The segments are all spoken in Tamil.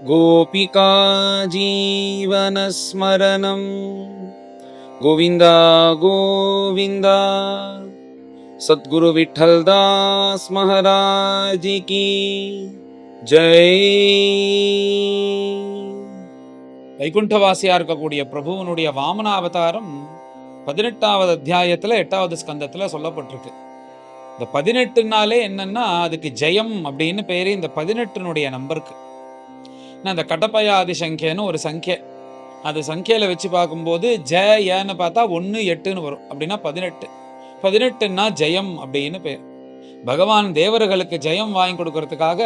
गोपिका जीवनस्मरणं गोविन्द गोविन्द। सद्गुरु विठ्ठलदास महाराज की जय। வைகுண்டவாசியா இருக்கக்கூடிய பிரபுவனுடைய வாமன அவதாரம் 18வது அத்தியாயத்துல 8வது ஸ்கந்தத்துல சொல்லப்பட்டிருக்கு. இந்த 18னாலே என்னன்னா அதுக்கு ஜெயம் அப்படின்னு பேரு. இந்த 18னுடைய நம்பருக்கு அந்த கடப்பயாதி சங்கியன்னு ஒரு சங்கிய, அது சங்கியில வச்சு பார்க்கும்போது ஜன்னு பார்த்தா 1 8ன்னு வரும். அப்படின்னா 18. 18ன்னா ஜெயம் அப்படின்னு பேர். பகவான் தேவர்களுக்கு ஜெயம் வாங்கி கொடுக்கறதுக்காக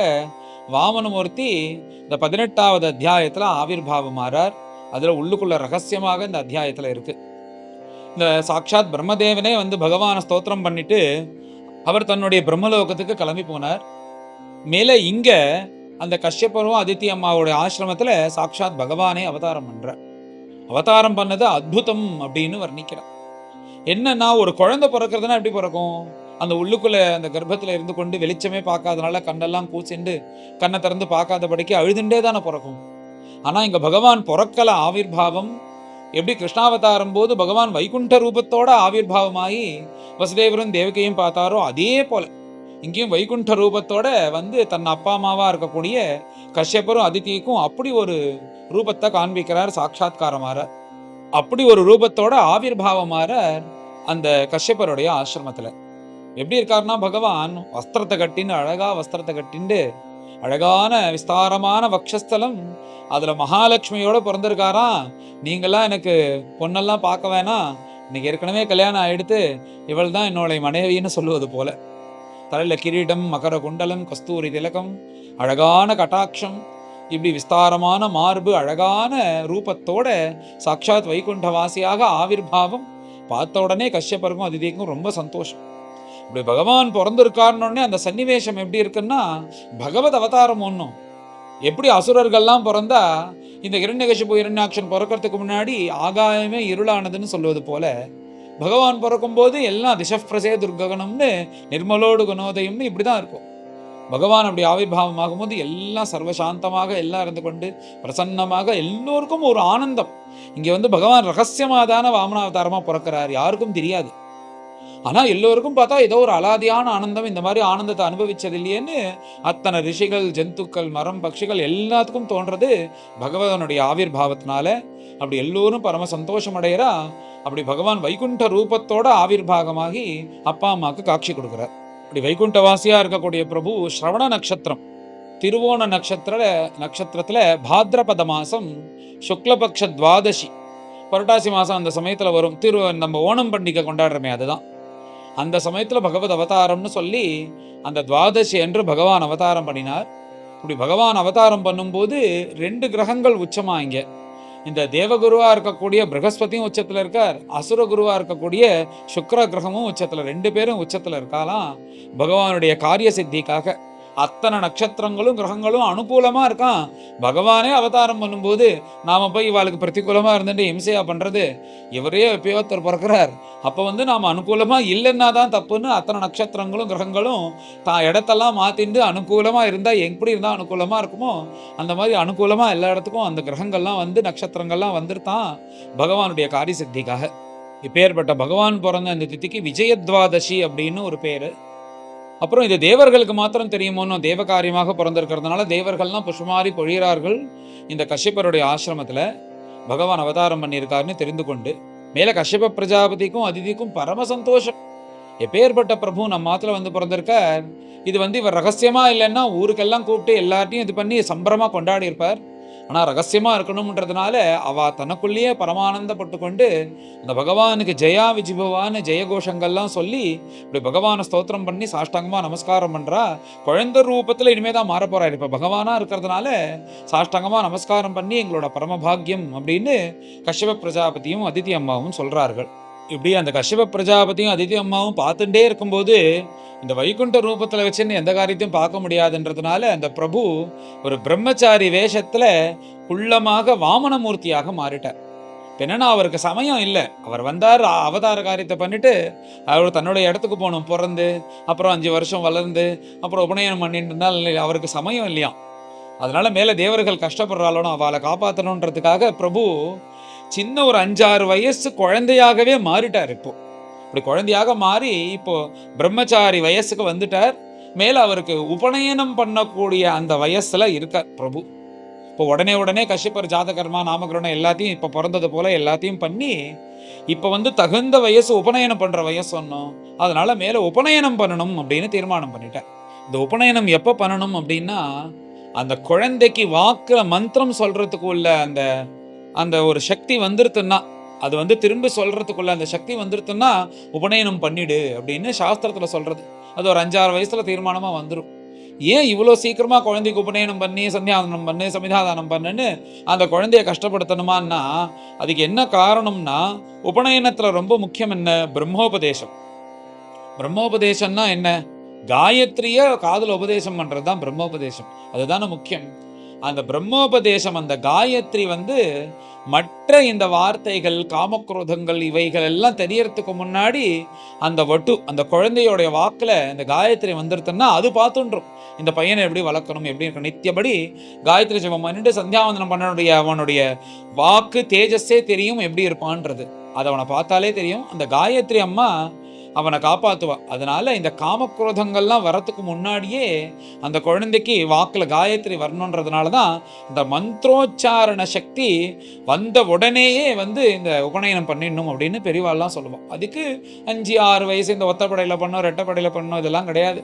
வாமனமூர்த்தி இந்த 18வது அத்தியாயத்துல ஆவிர்பாவமாறார். அதுல உள்ளுக்குள்ள ரகசியமாக இந்த அத்தியாயத்துல இருக்கு. இந்த சாட்சாத் பிரம்மதேவனே வந்து பகவான ஸ்தோத்திரம் பண்ணிட்டு அவர் தன்னுடைய பிரம்மலோகத்துக்கு கிளம்பி போனார். மேல இங்க அந்த கஷ்யப்பரும் அதித்தி அம்மாவுடைய ஆசிரமத்துல சாட்சாத் பகவானே அவதாரம் பண்றார். அவதாரம் பண்ணது அத்புதம் அப்படின்னு வர்ணிக்கிறார். என்னன்னா, ஒரு குழந்தை பிறக்கிறதுனா எப்படி பிறக்கும்? அந்த உள்ளுக்குள்ள அந்த கர்ப்பத்துல இருந்து கொண்டு வெளிச்சமே பார்க்காதனால கண்ணெல்லாம் கூச்சிண்டு கண்ணை திறந்து பார்க்காதபடிக்கு அழுதுண்டே தானே பிறக்கும். ஆனா இங்க பகவான் பிறக்கல. ஆவிர்பாவம் எப்படி கிருஷ்ணாவதாரம் போது பகவான் வைகுண்ட ரூபத்தோட ஆவிர்பாவமாகி வசுதேவரும் தேவகையும் பார்த்தாரோ அதே போல இங்கேயும் வைகுண்ட ரூபத்தோட வந்து தன் அப்பா அம்மாவா இருக்கக்கூடிய கஷ்யப்பரும் அதித்திக்கும் அப்படி ஒரு ரூபத்தை காண்பிக்கிறார். சாட்சாத்காரமாற அப்படி ஒரு ரூபத்தோட ஆவிர்பாவமாற அந்த கஷ்யப்பருடைய ஆசிரமத்துல எப்படி இருக்காருன்னா, பகவான் வஸ்திரத்தை கட்டின்னு அழகா வஸ்திரத்தை கட்டிண்டு அழகான விஸ்தாரமான வக்ஷஸ்தலம், அதுல மகாலட்சுமியோட பிறந்திருக்காராம். நீங்கெல்லாம் எனக்கு பொண்ணெல்லாம் பார்க்க வேணாம், இன்னைக்கு ஏற்கனவே கல்யாணம் ஆயிடுத்து, இவள் தான் என்னோட மனைவின்னு சொல்லுவது போல. தலையில கிரீடம், மகர குண்டலம், கஸ்தூரி திலகம், அழகான கட்டாட்சம், இப்படி விஸ்தாரமான மார்பு, அழகான ரூபத்தோட சாட்சாத் வைகுண்டவாசியாக ஆவிர்பாவம். பார்த்த உடனே கஷ்யப்பருக்கும் அதிதிக்கும் ரொம்ப சந்தோஷம். இப்படி பகவான் பிறந்திருக்காருன்னொடனே அந்த சன்னிவேஷம் எப்படி இருக்குன்னா, பகவத் அவதாரம் ஒன்றும். எப்படி அசுரர்கள்லாம் பிறந்தா இந்த இரண்யகசிபு இரண்யாக்ஷன் பிறக்கிறதுக்கு முன்னாடி ஆகாயமே இருளானதுன்னு சொல்லுவது போல, பகவான் பிறக்கும் போது எல்லாம் திசப்பிரசே துர்ககணம்னு நிர்மலோடு குணோதயம்னு இப்படிதான் இருக்கும். பகவான் அப்படி ஆவிர்பாவம் ஆகும்போது எல்லாம் சர்வசாந்தமாக எல்லாம் இருந்து கொண்டு பிரசன்னமாக எல்லோருக்கும் ஒரு ஆனந்தம். இங்க வந்து பகவான் ரகசியமாதான வாமனாவதாரமா பிறக்கிறார், யாருக்கும் தெரியாது. ஆனா எல்லோருக்கும் பார்த்தா ஏதோ ஒரு அலாதியான ஆனந்தம். இந்த மாதிரி ஆனந்தத்தை அனுபவிச்சது இல்லையேன்னு அத்தனை ரிஷிகள், ஜந்துக்கள், மரம், பட்சிகள் எல்லாத்துக்கும் தோன்றது பகவானுடைய ஆவிர்பாவத்தினால. அப்படி எல்லோரும் பரம சந்தோஷம் அடைகிறா. அப்படி பகவான் வைகுண்ட ரூபத்தோட ஆவிர்பாகமாகி அப்பா அம்மாவுக்கு காட்சி கொடுக்குறார். அப்படி வைகுண்டவாசியா இருக்கக்கூடிய பிரபு ஸ்ரவண நட்சத்திரம், திருவோண நட்சத்திரத்துல பாத்ரபத மாசம் சுக்லபக்ஷ துவாதசி, புரட்டாசி மாசம் அந்த சமயத்துல வரும். நம்ம ஓணம் பண்டிகை கொண்டாடுறமே, அதுதான் அந்த சமயத்துல பகவத் அவதாரம்னு சொல்லி அந்த துவாதசி என்று பகவான் அவதாரம் பண்ணினார். இப்படி பகவான் அவதாரம் பண்ணும்போது 2 கிரகங்கள் உச்சமா. இங்க இந்த தேவகுருவா இருக்கக்கூடிய பிரகஸ்பதியும் உச்சத்துல இருக்கார், அசுர குருவா இருக்கக்கூடிய சுக்கிர கிரகமும் உச்சத்துல, 2 பேரும் உச்சத்துல இருக்காலாம். பகவானுடைய காரிய சித்திக்காக அத்தனை நட்சத்திரங்களும் கிரகங்களும் அனுகூலமா இருக்கான். பகவானே அவதாரம் பண்ணும்போது நாம போய் இவாளுக்கு பிரதிகூலமா இருந்துட்டு இம்சையா பண்றது, இவரே எப்பயோத்தர் பிறக்கிறார், அப்ப வந்து நாம அனுகூலமா இல்லைன்னா தான் தப்புன்னு அத்தனை நட்சத்திரங்களும் கிரகங்களும் தான் இடத்தெல்லாம் மாத்திண்டு அனுகூலமா இருந்தா எப்படி இருந்தா அனுகூலமா இருக்குமோ அந்த மாதிரி அனுகூலமா எல்லா இடத்துக்கும் அந்த கிரகங்கள்லாம் வந்து நட்சத்திரங்கள்லாம் வந்துருத்தான் பகவானுடைய காரிய சித்திக்காக. இப்பேற்பட்ட பகவான் பிறந்த அந்த திதிக்கு விஜயத்வாதசி அப்படின்னு ஒரு பேரு. அப்புறம் இது தேவர்களுக்கு மாத்திரம் தெரியுமோன்னு, தேவ காரியமாக பிறந்திருக்கிறதுனால தேவர்கள்லாம் புஷ்மாரி பொழிகிறார்கள். இந்த கஷ்யப்பருடைய ஆசிரமத்துல பகவான் அவதாரம் பண்ணியிருக்காருன்னு தெரிந்து கொண்டு மேல கஷ்யப பிரஜாபதிக்கும் அதிதிக்கும் பரம சந்தோஷம். எப்பேற்பட்ட பிரபு நம்ம மாத்துல வந்து பிறந்திருக்கார். இது வந்து இவர் ரகசியமா இல்லைன்னா ஊருக்கெல்லாம் கூப்பிட்டு எல்லார்ட்டையும் இது பண்ணி சம்பிரமா கொண்டாடி இருப்பார். ஆனா ரகசியமா இருக்கணும்ன்றதுனால அவ தனக்குள்ளேயே பரமானந்தப்பட்டு கொண்டு அந்த பகவானுக்கு ஜெயா விஜிபவான்னு ஜெயகோஷங்கள்லாம் சொல்லி இப்படி பகவானை ஸ்தோத்திரம் பண்ணி சாஷ்டாங்கமா நமஸ்காரம் பண்றா. குழந்தை ரூபத்துல இனிமேதான் மாற போறாரு. இப்ப பகவானா இருக்கிறதுனால சாஷ்டாங்கமா நமஸ்காரம் பண்ணி எங்களோட பரமபாகியம் அப்படின்னு கஷ்யப பிரஜாபதியும் அதிதி அம்மாவும் சொல்றார்கள். இப்படி அந்த கஷ்யப பிரஜாபதியும் அதிதி அம்மாவும் பார்த்துட்டே இருக்கும்போது இந்த வைகுண்ட ரூபத்துல வச்சுன்னு எந்த காரியத்தையும் பார்க்க முடியாதுன்றதுனால அந்த பிரபு ஒரு பிரம்மச்சாரி வேஷத்துல குள்ளமாக வாமனமூர்த்தியாக மாறிட்டார். என்னன்னா அவருக்கு சமயம் இல்லை. அவர் வந்தார், அவதார காரியத்தை பண்ணிட்டு அவர் தன்னுடைய இடத்துக்கு போகணும். பிறந்து அப்புறம் 5 வருஷம் வளர்ந்து அப்புறம் உபநயனம் பண்ணிட்டு இருந்தால் அவருக்கு சமயம் இல்லையாம். அதனால மேல தேவர்கள் கஷ்டப்படுறாளோ அவளை காப்பாற்றணுன்றதுக்காக பிரபு சின்ன ஒரு 5-6 வயசு குழந்தையாகவே மாறிட்டார். இப்படி குழந்தையாக மாறி இப்போ பிரம்மச்சாரி வயசுக்கு வந்துட்டார். மேல அவருக்கு உபநயனம் பண்ணக்கூடிய அந்த வயசுல இருக்கார் பிரபு. இப்போ உடனே கஷ்யப்பர் ஜாதகர்மா நாமகரணம் எல்லாத்தையும் இப்போ பிறந்தது போல எல்லாத்தையும் பண்ணி இப்போ வந்து தகுந்த வயசு உபநயனம் பண்ற வயசு சொன்னோம். அதனால மேல உபநயனம் பண்ணணும் அப்படின்னு தீர்மானம் பண்ணிட்டேன். இந்த உபநயனம் எப்போ பண்ணணும் அப்படின்னா, அந்த குழந்தைக்கு வாக்குல மந்திரம் சொல்றதுக்கு உள்ள அந்த அந்த ஒரு சக்தி வந்துருத்துன்னா, அது வந்து திரும்ப சொல்றதுக்குள்ள அந்த சக்தி வந்துருத்துன்னா உபநயனம் பண்ணிடு அப்படின்னு சாஸ்திரத்துல சொல்றது. அது ஒரு 5-6 வயசுல தீர்மானமா வந்துடும். ஏன் இவ்வளோ சீக்கிரமா குழந்தைக்கு உபநயனம் பண்ணி சந்தியாதனம் பண்ணு சமிதாதானம் பண்ணுன்னு அந்த குழந்தைய கஷ்டப்படுத்தணுமான்னா, அதுக்கு என்ன காரணம்னா, உபநயனத்துல ரொம்ப முக்கியம் என்ன? பிரம்மோபதேசம். பிரம்மோபதேசம்னா என்ன? காயத்ரிய காதுல உபதேசம் பண்றது தான் பிரம்மோபதேசம். அதுதானே முக்கியம். அந்த பிரம்மோபதேசம், அந்த காயத்ரி வந்து மற்ற இந்த வார்த்தைகள் காமக்ரோதங்கள் இவைகள் எல்லாம் தெரியறதுக்கு முன்னாடி அந்த அந்த குழந்தையோடைய வாக்குல இந்த காயத்ரி வந்துருத்துன்னா அது பார்த்துன்றோம் இந்த பையனை எப்படி வளர்க்கணும், எப்படி இருக்கணும். நித்தியபடி காயத்ரி ஜபம் பண்ணிட்டு சந்தியாவந்தனம் பண்ணனுடைய அவனுடைய வாக்கு தேஜஸே தெரியும் எப்படி இருப்பான்றது. அதை அவனை பார்த்தாலே தெரியும். அந்த காயத்ரி அம்மா அவனை காப்பாற்றுவா. அதனால இந்த காமக்ரோதங்கள்லாம் வரத்துக்கு முன்னாடியே அந்த குழந்தைக்கு வாக்குல காயத்ரி வரணுன்றதுனால தான் இந்த மந்திரோச்சாரண சக்தி வந்த உடனேயே வந்து இந்த உபநயனம் பண்ணிடணும் அப்படின்னு பெரியவாள்லாம் சொல்லுவோம். அதுக்கு 5-6 வயசு இந்த ஒத்தப்படையில் பண்ணோம் ரெட்டப்படையில் பண்ணோம் இதெல்லாம் கிடையாது.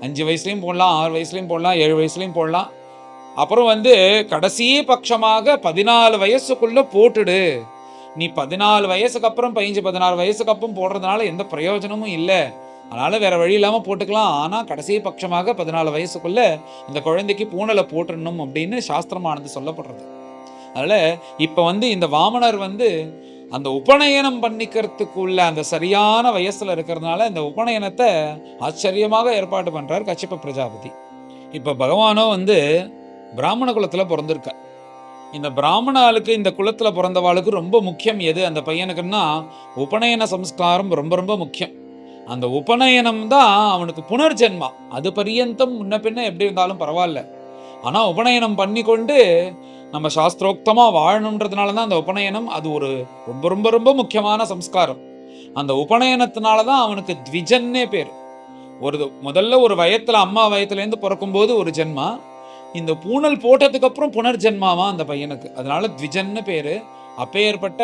5 வயசுலையும் போடலாம், 6 வயசுலையும் போடலாம், 7 வயசுலையும் போடலாம். அப்புறம் வந்து கடைசி பட்சமாக 14 வயசுக்குள்ள போட்டுடு. நீ 14 வயசுக்கு அப்புறம் 15-16 வயசுக்கு அப்புறம் போடுறதுனால எந்த பிரயோஜனமும் இல்லை, அதனால வேற வழி இல்லாமல் போட்டுக்கலாம். ஆனால் கடைசி பட்சமாக 14 வயசுக்குள்ள இந்த குழந்தைக்கு பூனலை போட்டுடணும் அப்படின்னு சாஸ்திரமானது சொல்லப்படுறது. அதனால இப்போ வந்து இந்த வாமனர் வந்து அந்த உபநயனம் பண்ணிக்கிறதுக்குள்ள அந்த சரியான வயசுல இருக்கிறதுனால இந்த உபநயனத்தை ஆச்சரியமாக ஏற்பாடு பண்றார் கச்சிப்ப பிரஜாபதி. இப்போ பகவானோ வந்து பிராமண குலத்துல பிறந்திருக்க. இந்த பிராமண ஆளுக்கு இந்த குலத்துல பிறந்தவாளுக்கு ரொம்ப முக்கியம் எது அந்த பையனுக்குன்னா உபநயன சம்ஸ்காரம் ரொம்ப ரொம்ப முக்கியம். அந்த உபநயனம் தான் அவனுக்கு புனர்ஜென்மா. அது பரியந்தம் முன்ன பின்ன எப்படி இருந்தாலும் பரவாயில்ல, ஆனா உபநயனம் பண்ணி கொண்டு நம்ம சாஸ்திரோக்தமா வாழணுன்றதுனால தான் அந்த உபநயனம். அது ஒரு ரொம்ப ரொம்ப ரொம்ப முக்கியமான சம்ஸ்காரம். அந்த உபநயனத்தினாலதான் அவனுக்கு த்விஜன்னே பேர். முதல்ல ஒரு வயத்துல அம்மா வயத்துலேருந்து பிறக்கும் போது ஒரு ஜென்மா, இந்த பூனல் போட்டதுக்கு அப்புறம் புனர்ஜென்மாவா அந்த பையனுக்கு. அதனால த்விஜன்னு பேரு. அப்பேற்பட்ட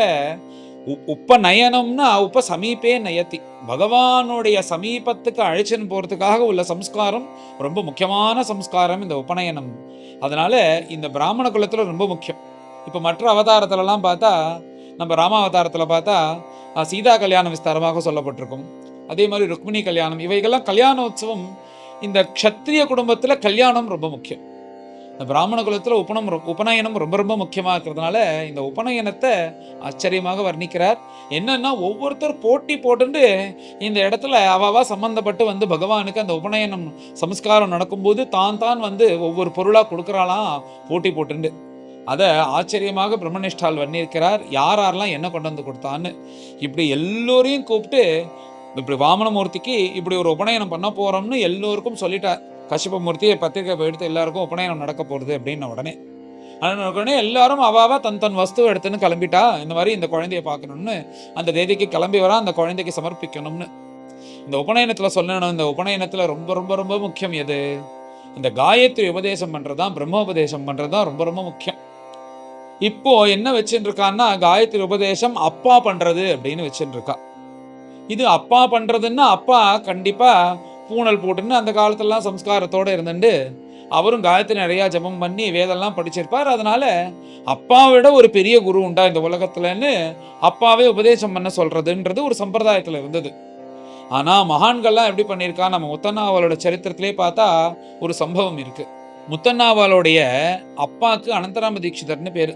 உபநயனம்னா உப சமீபே நயத்தி, பகவானுடைய சமீபத்துக்கு அழைச்சின்னு போறதுக்காக உள்ள சம்ஸ்காரம் ரொம்ப முக்கியமான சம்ஸ்காரம் இந்த உபநயனம். அதனால இந்த பிராமண குலத்துல ரொம்ப முக்கியம். இப்போ மற்ற அவதாரத்துலலாம் பார்த்தா, நம்ம ராமாவதாரத்தில் பார்த்தா சீதா கல்யாணம் விஸ்தாரமாக சொல்லப்பட்டிருக்கும். அதே மாதிரி ருக்மிணி கல்யாணம், இவைகள்லாம் கல்யாணோத்சவம். இந்த க்ஷத்ரிய குடும்பத்தில் கல்யாணம் ரொம்ப முக்கியம். இந்த பிராமண குலத்தில் உபநயனம் ரொம்ப ரொம்ப முக்கியமாக இருக்கிறதுனால இந்த உபநயனத்தை ஆச்சரியமாக வர்ணிக்கிறார். என்னன்னா ஒவ்வொருத்தர் போட்டி போட்டு இந்த இடத்துல அவாவா சம்பந்தப்பட்டு வந்து பகவானுக்கு அந்த உபநயனம் சம்ஸ்காரம் நடக்கும்போது தான் வந்து ஒவ்வொரு பொருளாக கொடுக்குறாளாம் போட்டி போட்டு. அதை ஆச்சரியமாக பிரம்மனிஷ்டால் வர்ணிக்கிறார். யாரெல்லாம் என்ன கொண்டு வந்து கொடுத்தான்னு. இப்படி எல்லோரையும் கூப்பிட்டு இப்படி வாமனமூர்த்திக்கு இப்படி ஒரு உபநயனம் பண்ண போறோம்னு எல்லோருக்கும் சொல்லிட்டார். கஷ்யபமூர்த்தியை பத்திரிகை எடுத்து எல்லாருக்கும் உபநயனம் நடக்க போறது அப்படின்ன உடனே எல்லாரும் அவாவா தன் வஸ்துவை எடுத்துன்னு கிளம்பிட்டா. இந்த மாதிரி இந்த குழந்தைய பார்க்கணும்னு அந்த தேதிக்கு கிளம்பி வரா, அந்த குழந்தைக்கு சமர்ப்பிக்கணும்னு. இந்த உபநயனத்துல சொல்லணும். இந்த உபநயனத்துல ரொம்ப ரொம்ப ரொம்ப முக்கியம் எது? இந்த காயத்ரி உபதேசம் பண்றதுதான், பிரம்மோபதேசம் பண்றதுதான் ரொம்ப ரொம்ப முக்கியம். இப்போ என்ன வச்சுட்டு இருக்கான்னா, காயத்ரி உபதேசம் அப்பா பண்றது அப்படின்னு வச்சுட்டு இருக்கா. இது அப்பா பண்றதுன்னா அப்பா கண்டிப்பா பூனல் போட்டுன்னு அந்த காலத்துலலாம் சம்ஸ்காரத்தோடு இருந்துட்டு அவரும் காயத்ரி நிறையா ஜபம் பண்ணி வேதெல்லாம் படிச்சிருப்பார். அதனால அப்பாவிட ஒரு பெரிய குரு உண்டா இந்த உலகத்துலன்னு அப்பாவே உபதேசம் பண்ண சொல்றதுன்றது ஒரு சம்பிரதாயத்தில் இருந்தது. ஆனால் மகான்கள்லாம் எப்படி பண்ணியிருக்கா, நம்ம முத்தண்ணாவாலோட சரித்திரத்திலே பார்த்தா ஒரு சம்பவம் இருக்கு. முத்தண்ணாவாலோடைய அப்பாவுக்கு அனந்தராம தீட்சிதர்னு பேரு.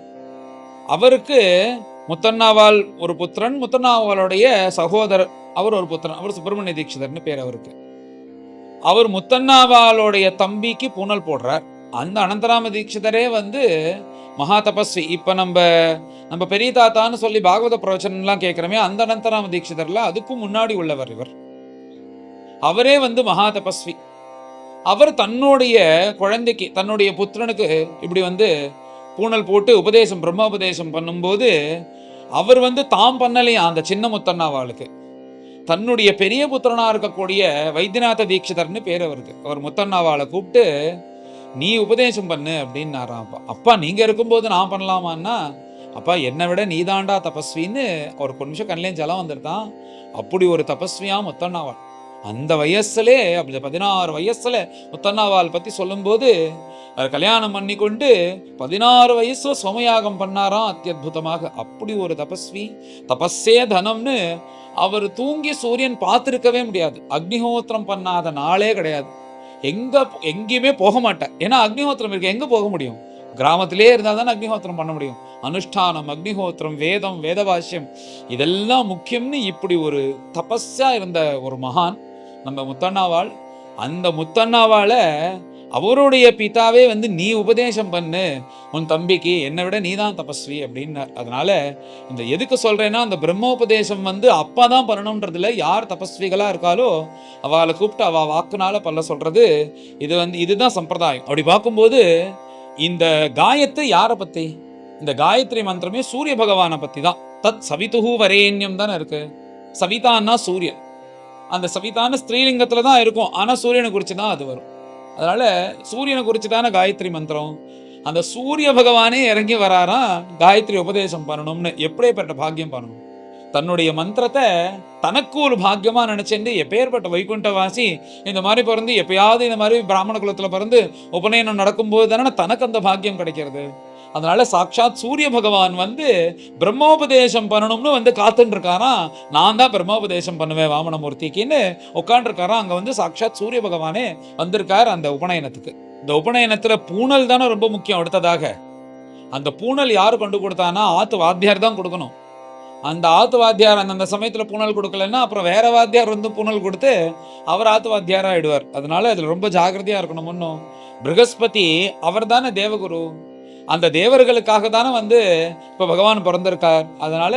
அவருக்கு முத்தண்ணாவால் ஒரு புத்திரன், முத்தண்ணாவாலுடைய சகோதரர் அவர் ஒரு புத்திரன், அவர் சுப்பிரமணிய தீட்சிதர்னு பேர் அவருக்கு. அவர் முத்தண்ணாவாலுடைய தம்பிக்கு பூனல் போடுறார். அந்த அனந்தராம தீட்சிதரே வந்து மகா தபஸ்வி. இப்ப நம்ம பெரிய தாத்தான்னு சொல்லி பாகவத பிரவச்சனம்லாம் கேட்கிறோமே, அந்த அனந்தராம தீட்சிதர்ல அதுக்கும் முன்னாடி உள்ளவர் இவர். அவரே வந்து மகா தபஸ்வி. அவர் தன்னுடைய குழந்தைக்கு, தன்னுடைய புத்திரனுக்கு இப்படி வந்து பூணல் போட்டு உபதேசம், பிரம்மோபதேசம் பண்ணும்போது, அவர் வந்து தாம் பண்ணலையாம் அந்த சின்ன முத்தண்ணாவாளுக்கு. தன்னுடைய பெரிய புத்திரனா இருக்கக்கூடிய வைத்தியநாத தீட்சிதர்னு பேர் அவருக்கு. அவர் முத்தண்ணாவாளை கூப்பிட்டு, நீ உபதேசம் பண்ணு அப்படின்னாராம். அப்பா அப்பா நீங்க இருக்கும்போது நான் பண்ணலாமான்னா, அப்பா என்னை விட நீதாண்டா தபஸ்வின்னு ஒரு நிமிஷம் கண்ணிலேயும் ஜலம் வந்துருதான். அப்படி ஒரு தபஸ்வியா முத்தண்ணாவாள். அந்த வயசுலே அப்படி 16 வயசுல முத்தண்ணாவால் பத்தி சொல்லும்போது, கல்யாணம் பண்ணி கொண்டு 16 வயசுல சோமயாகம் பண்ணாராம் அத்தியுதமாக. அப்படி ஒரு தபஸ்வி, தபஸே தனம்னு. அவர் தூங்கி சூரியன் பார்த்திருக்கவே முடியாது. அக்னிஹோத்திரம் பண்ணாத நாளே கிடையாது. எங்கேயுமே போக மாட்டார். ஏன்னா அக்னிஹோத்திரம் இருக்கு, எங்க போக முடியும்? கிராமத்திலே இருந்தால் தானே அக்னிஹோத்திரம் பண்ண முடியும். அனுஷ்டானம், அக்னிஹோத்திரம், வேதம், வேதவாசியம் இதெல்லாம் முக்கியம்னு இப்படி ஒரு தபஸா இருந்த ஒரு மகான் நம்ம முத்தண்ணாவாள். அந்த முத்தண்ணாவாளை அவருடைய பிதாவே வந்து நீ உபதேசம் பண்ணு உன் தம்பிக்கு, என்னை விட நீ தான் தபஸ்வி அப்படின்னார். அதனால இந்த எதுக்கு சொல்றேன்னா, அந்த பிரம்மோபதேசம் வந்து அப்பா தான் பண்ணணுன்றதுல யார் தபஸ்விகளா இருக்காலோ அவளை கூப்பிட்டு அவ வாக்குனால பல்ல சொல்றது. இது வந்து இதுதான் சம்பிரதாயம். அப்படி பார்க்கும்போது இந்த காயத்ரி யாரை பத்தி? இந்த காயத்ரி மந்திரமே சூரிய பகவானை பத்தி தான். தத் சவிதுஹு வரேண்யம் தானே இருக்கு. சவிதான்னா சூரியன். அந்த சவிதான ஸ்திரீலிங்கத்துல தான் இருக்கும். ஆனா சூரியனை குறிச்சு தான் அது வரும். அதனால சூரியனை குறிச்சு தானே காயத்ரி மந்திரம். அந்த சூரிய பகவானே இறங்கி வராராம் காயத்ரி உபதேசம் பண்ணணும்னு. எப்படிப்பட்ட பாக்கியம் பண்ணணும்? தன்னுடைய மந்திரத்தை தனக்கு ஒரு பாக்கியமா நினைச்சுட்டு எப்பேற்பட்ட வைகுண்டவாசி இந்த மாதிரி பிறந்து எப்பயாவது இந்த மாதிரி பிராமண குலத்துல பிறந்து உபநயனம் நடக்கும்போது தானே தனக்கு அந்த பாக்கியம் கிடைக்கிறது. அதனால சாட்சாத் சூரிய பகவான் வந்து பிரம்மோபதேசம் பண்ணணும்னு வந்து காத்துட்டு இருக்காராம். நான் தான் பிரம்மோபதேசம் பண்ணுவேன் வாமனமூர்த்திக்குன்னு உட்காந்துருக்காராம். அங்க வந்து சாட்சாத் சூரிய பகவானே வந்திருக்கார் அந்த உபநயனத்துக்கு. இந்த உபநயனத்துல பூணல் தானே ரொம்ப முக்கியம். அடுத்ததாக அந்த பூணல் யாரு கொண்டு கொடுத்தானா, ஆத்து வாத்தியார் தான் கொடுக்கணும். அந்த ஆத்து வாத்தியார் அந்த சமயத்துல பூணல் கொடுக்கலன்னா அப்புறம் வேற வாத்தியார் வந்து பூணல் கொடுத்து அவர் ஆத்து வாத்தியாரா ஆயிடுவார். அதனால அதுல ரொம்ப ஜாகிரதையா இருக்கணும். ஒன்னும் ப்ரகஸ்பதி அவர் தானே தேவகுரு. அந்த தேவர்களுக்காக தானே வந்து இப்ப பகவான் பிறந்திருக்கார். அதனால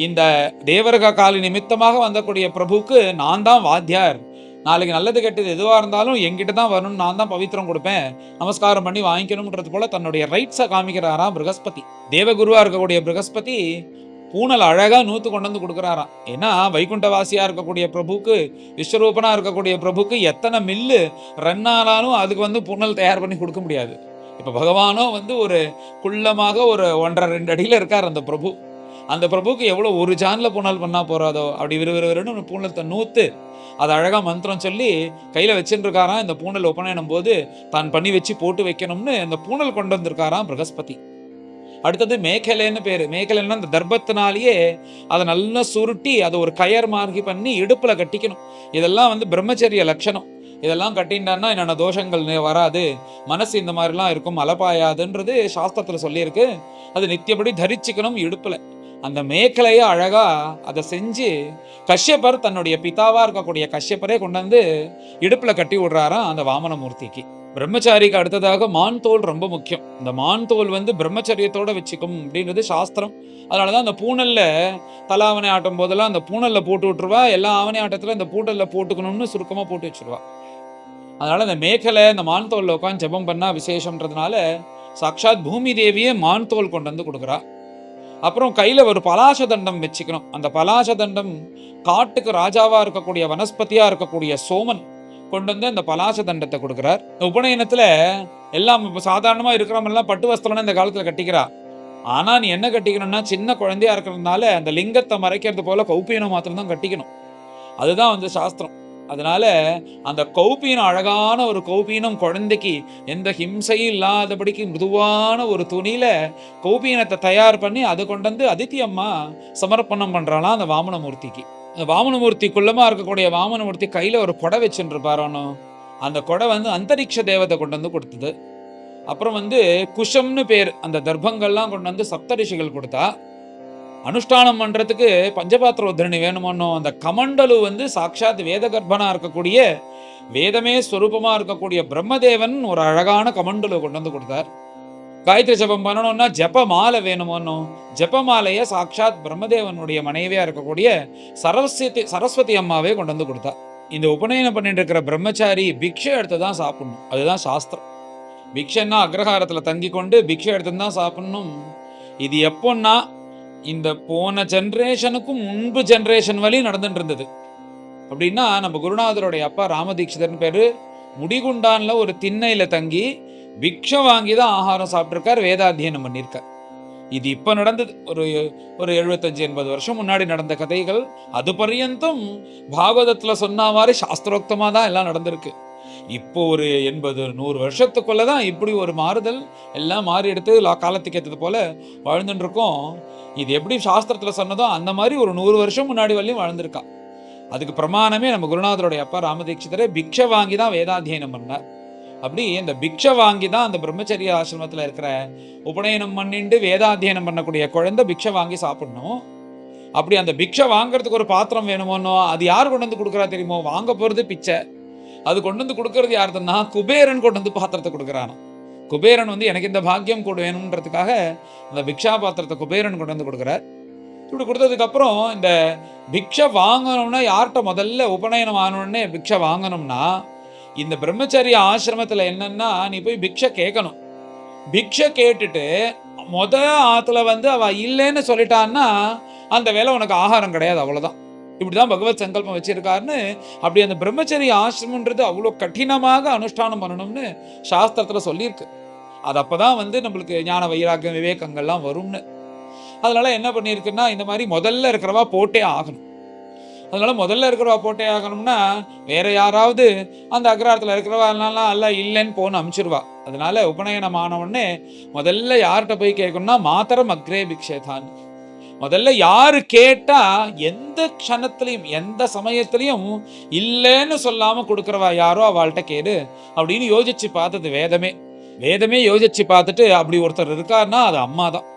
இந்த தேவர்க காலி நிமித்தமாக வந்தக்கூடிய பிரபுக்கு நான் தான் வாத்தியார். நாளைக்கு நல்லது கெட்டது எதுவா இருந்தாலும் என்கிட்ட தான் வரணும், நான் தான் பவித்திரம் கொடுப்பேன், நமஸ்காரம் பண்ணி வாங்கிக்கணும்ன்றது போல தன்னுடைய ரைட்ஸை காமிக்கிறாராம் ப்ரகஸ்பதி. தேவகுருவா இருக்கக்கூடிய ப்ரகஸ்பதி பூணல் அழகா நூத்து கொண்டு வந்து கொடுக்குறாராம். ஏன்னா வைகுண்டவாசியா இருக்கக்கூடிய பிரபுக்கு, விஸ்வரூபனா இருக்கக்கூடிய பிரபுக்கு எத்தனை மில்லு ரன் ஆனாலும் அதுக்கு வந்து பூணல் தயார் பண்ணி கொடுக்க முடியாது. இப்ப பகவானோ வந்து ஒரு குள்ளமாக ஒரு 1.5-2 அடியில இருக்கார் அந்த பிரபு. அந்த பிரபுக்கு எவ்வளவு ஒரு ஜான்ல பூணல் பண்ணா போறாதோ அப்படி விறுவிறுன்னு பூணலத்தை நூத்து அது அழகா மந்திரம் சொல்லி கையில வச்சுட்டு இருக்காராம். இந்த பூணல் உபநயனம் போது தான் பண்ணி வச்சு போட்டு வைக்கணும்னு இந்த பூணல் கொண்டு வந்திருக்காராம் ப்ரகஸ்பதி. அடுத்தது மேகலைன்னு பேரு. மேகலைன்னா அந்த தர்பத்தினாலேயே அதை நல்லா சுருட்டி அதை ஒரு கயர் மார்கி பண்ணி இடுப்புல கட்டிக்கணும். இதெல்லாம் வந்து பிரம்மச்சரிய லட்சணம். இதெல்லாம் கட்டின்டான்னா என்னென்ன தோஷங்கள் வராது, மனசு இந்த மாதிரிலாம் இருக்கும், அலப்பாயாதுன்றது சாஸ்திரத்துல சொல்லியிருக்கு. அது நித்தியப்படி தரிச்சுக்கணும் இடுப்புல. அந்த மேகலையை அழகா அதை செஞ்சு கஷ்யப்பர் தன்னுடைய பிதாவா இருக்கக்கூடிய கஷ்யப்பரே கொண்டு வந்து இடுப்புல கட்டி விடுறாராம் அந்த வாமனமூர்த்திக்கு. பிரம்மச்சாரிக்கு அடுத்ததாக மான் தோல் ரொம்ப முக்கியம். இந்த மான் தோல் வந்து பிரம்மச்சரியத்தோட வச்சுக்கும் அப்படின்றது சாஸ்திரம். அதனாலதான் அந்த பூணல்ல தலாவணை ஆட்டும் போதெல்லாம் அந்த பூணல்ல போட்டு விட்டுருவா. எல்லா ஆவணை ஆட்டத்துல இந்த பூட்டல்ல போட்டுக்கணும்னு சுருக்கமா போட்டு வச்சிருவா. அதனால இந்த மேகலை இந்த மான் தோல்ல உட்காந்து ஜபம் பண்ணா விசேஷம்ன்றதுனால சாட்சாத் பூமி தேவியே மான் தோல் கொண்டு வந்து கொடுக்குறா. அப்புறம் கையில ஒரு பலாச தண்டம் வச்சுக்கணும். அந்த பலாச தண்டம் காட்டுக்கு ராஜாவா இருக்கக்கூடிய வனஸ்பதியா இருக்கக்கூடிய சோமன் கொண்டு வந்து அந்த பலாச தண்டத்தை கொடுக்குறார். உபநயனத்துல எல்லாம் இப்ப சாதாரணமா இருக்கிறவங்க பட்டு வஸ்திரம் இந்த காலத்துல கட்டிக்கிறா. ஆனா நீ என்ன கட்டிக்கணும்னா, சின்ன குழந்தையா இருக்கிறதுனால அந்த லிங்கத்தை மறைக்கிறது போல கௌபீனம் மாத்திரம் தான் கட்டிக்கணும். அதுதான் வந்து சாஸ்திரம். அதனால அந்த கௌபீனம் அழகான ஒரு கௌபீனம் குழந்தைக்கு எந்த ஹிம்சையும் இல்லாதபடிக்கு மிருதுவான ஒரு துணியில கௌபீனத்தை தயார் பண்ணி அதை கொண்டு வந்து அதித்தி அம்மா சமர்ப்பணம் பண்றாளாம் அந்த வாமனமூர்த்திக்கு. அந்த வாமனமூர்த்திக்குள்ளமா இருக்கக்கூடிய வாமனமூர்த்தி கையில ஒரு கொடை வச்சுட்டு இருப்பாரானோ. அந்த கொடை வந்து அந்தரிக்ஷ தேவதை கொண்டு வந்து கொடுத்தது. அப்புறம் வந்து குஷம்னு பேர் அந்த தர்ப்பங்கள்லாம் கொண்டு வந்து சப்தரிஷிகள் கொடுத்தா. அனுஷ்டானம் பண்றதுக்கு பஞ்சபாத்திர உத்தரணி வேணுமோ. அந்த கமண்டலு வந்து சாட்சாத் வேத கர்ப்பனா இருக்கக்கூடிய, வேதமே ஸ்வரூபமா இருக்கக்கூடிய பிரம்மதேவன் ஒரு அழகான கமண்டலு கொண்டு வந்து கொடுத்தார். காயத்ரி ஜபம் பண்ணணும்னா ஜப மாலை வேணுமோன்னு ஜப மாலைய சாட்சாத் பிரம்மதேவனுடைய மனைவியா இருக்கக்கூடிய சரஸ்வதி அம்மாவே கொண்டு வந்து கொடுத்தா. இந்த உபநயனம் பண்ணிட்டு இருக்கிற பிரம்மச்சாரி பிக்ஷை எடுத்து தான் சாப்பிடணும். அதுதான் சாஸ்திரம். பிக்ஷன்னா அக்ரஹாரத்தில் தங்கி கொண்டு பிக்ஷை எடுத்து தான் சாப்பிடணும். இது எப்போன்னா இந்த போன ஜென்ரேஷனுக்கும் முன்பு ஜென்ரேஷன் வழி நடந்துட்டு இருந்தது. அப்படின்னா நம்ம குருநாதருடைய அப்பா ராமதீட்சிதர்னு பேரு முடிகுண்டான்ல ஒரு திண்ணையில தங்கி பிக்ஷை வாங்கி தான் ஆகாரம் சாப்பிட்டிருக்கார், வேதாத்தியனம் பண்ணியிருக்கார். இது இப்ப நடந்தது, ஒரு 75-80 வருஷம் முன்னாடி நடந்த கதைகள். அது பர்யந்தம் பாகவதத்துல சொன்ன மாதிரி சாஸ்திரோக்தமா தான் எல்லாம் நடந்திருக்கு. இப்போ ஒரு 80-100 வருஷத்துக்குள்ளதான் இப்படி ஒரு மாறுதல், எல்லாம் மாறி எடுத்து காலத்துக்கு ஏற்றது போல வாழ்ந்துட்டு இருக்கோம். இது எப்படி சாஸ்திரத்துல சொன்னதோ அந்த மாதிரி ஒரு 100 வருஷம் முன்னாடி வரலையும் வாழ்ந்திருக்கா. அதுக்கு பிரமாணமே நம்ம குருநாதருடைய அப்பா ராமதீட்சிதரே பிக்ஷை வாங்கி தான் வேதாத்தியனம் பண்ணார். அப்படி இந்த பிக்ஷை வாங்கி தான் அந்த பிரம்மச்சரிய ஆசிரமத்தில் இருக்கிற உபநயனம் பண்ணிட்டு வேதாத்தியனம் பண்ணக்கூடிய குழந்தை பிக்ஷை வாங்கி சாப்பிடணும். அப்படி அந்த பிக்ஷை வாங்குறதுக்கு ஒரு பாத்திரம் வேணுமோனோ, அது யார் கொண்டு வந்து கொடுக்குறா தெரியுமோ? வாங்க போறது பிச்சை, அது கொண்டு வந்து கொடுக்கறது யாருன்னா குபேரன் கொண்டு வந்து பாத்திரத்தை கொடுக்குறானா. குபேரன் வந்து எனக்கு இந்த பாக்கியம் கூட வேணும்ன்றதுக்காக அந்த பிக்ஷா பாத்திரத்தை குபேரன் கொண்டு வந்து கொடுக்குறார். இப்படி கொடுத்ததுக்கு அப்புறம் இந்த பிக்ஷை வாங்கணும்னா யார்கிட்ட முதல்ல உபநயனம் ஆனோடனே பிக்ஷை வாங்கணும்னா, இந்த பிரம்மச்சரிய ஆசிரமத்துல என்னன்னா நீ போய் பிக்ஷை கேட்கணும். பிக்ஷை கேட்டுட்டு ஆத்துல வந்து அவ இல்லைன்னு சொல்லிட்டான்னா அந்த வேலை உனக்கு ஆகாரம் கிடையாது, அவ்வளவுதான். இப்படிதான் பகவத் சங்கல்பம் வச்சிருக்காருன்னு. அப்படி அந்த பிரம்மச்சரிய ஆசிரமன்றது அவ்வளோ கடினமாக அனுஷ்டானம் பண்ணணும்னு சாஸ்திரத்துல சொல்லியிருக்கு. அது அப்பதான் வந்து நம்மளுக்கு ஞான வைராக்கியம் விவேகங்கள்லாம் வரும்னு. அதனால என்ன பண்ணியிருக்குன்னா இந்த மாதிரி முதல்ல இருக்கிறவா போட்டே ஆகணும். அதனால முதல்ல இருக்கிறவா போட்டே ஆகணும்னா வேற யாராவது அந்த அக்ரஹாரத்தில் இருக்கிறவா அல்ல இல்லைன்னு போன்னு அனுப்பிச்சிருவா. அதனால உபநயனம் ஆனவுடனே முதல்ல யார்கிட்ட போய் கேட்கணும்னா மாதரம் அக்ரே பிக்ஷேதான். முதல்ல யாரு கேட்டா எந்த க்ஷணத்திலையும் எந்த சமயத்திலையும் இல்லைன்னு சொல்லாம கொடுக்குறவா யாரோ அவள்கிட்ட கேடு அப்படின்னு யோசிச்சு பார்த்தது வேதமே யோசிச்சு பார்த்துட்டு அப்படி ஒருத்தர் இருக்காருன்னா அது அம்மா தான்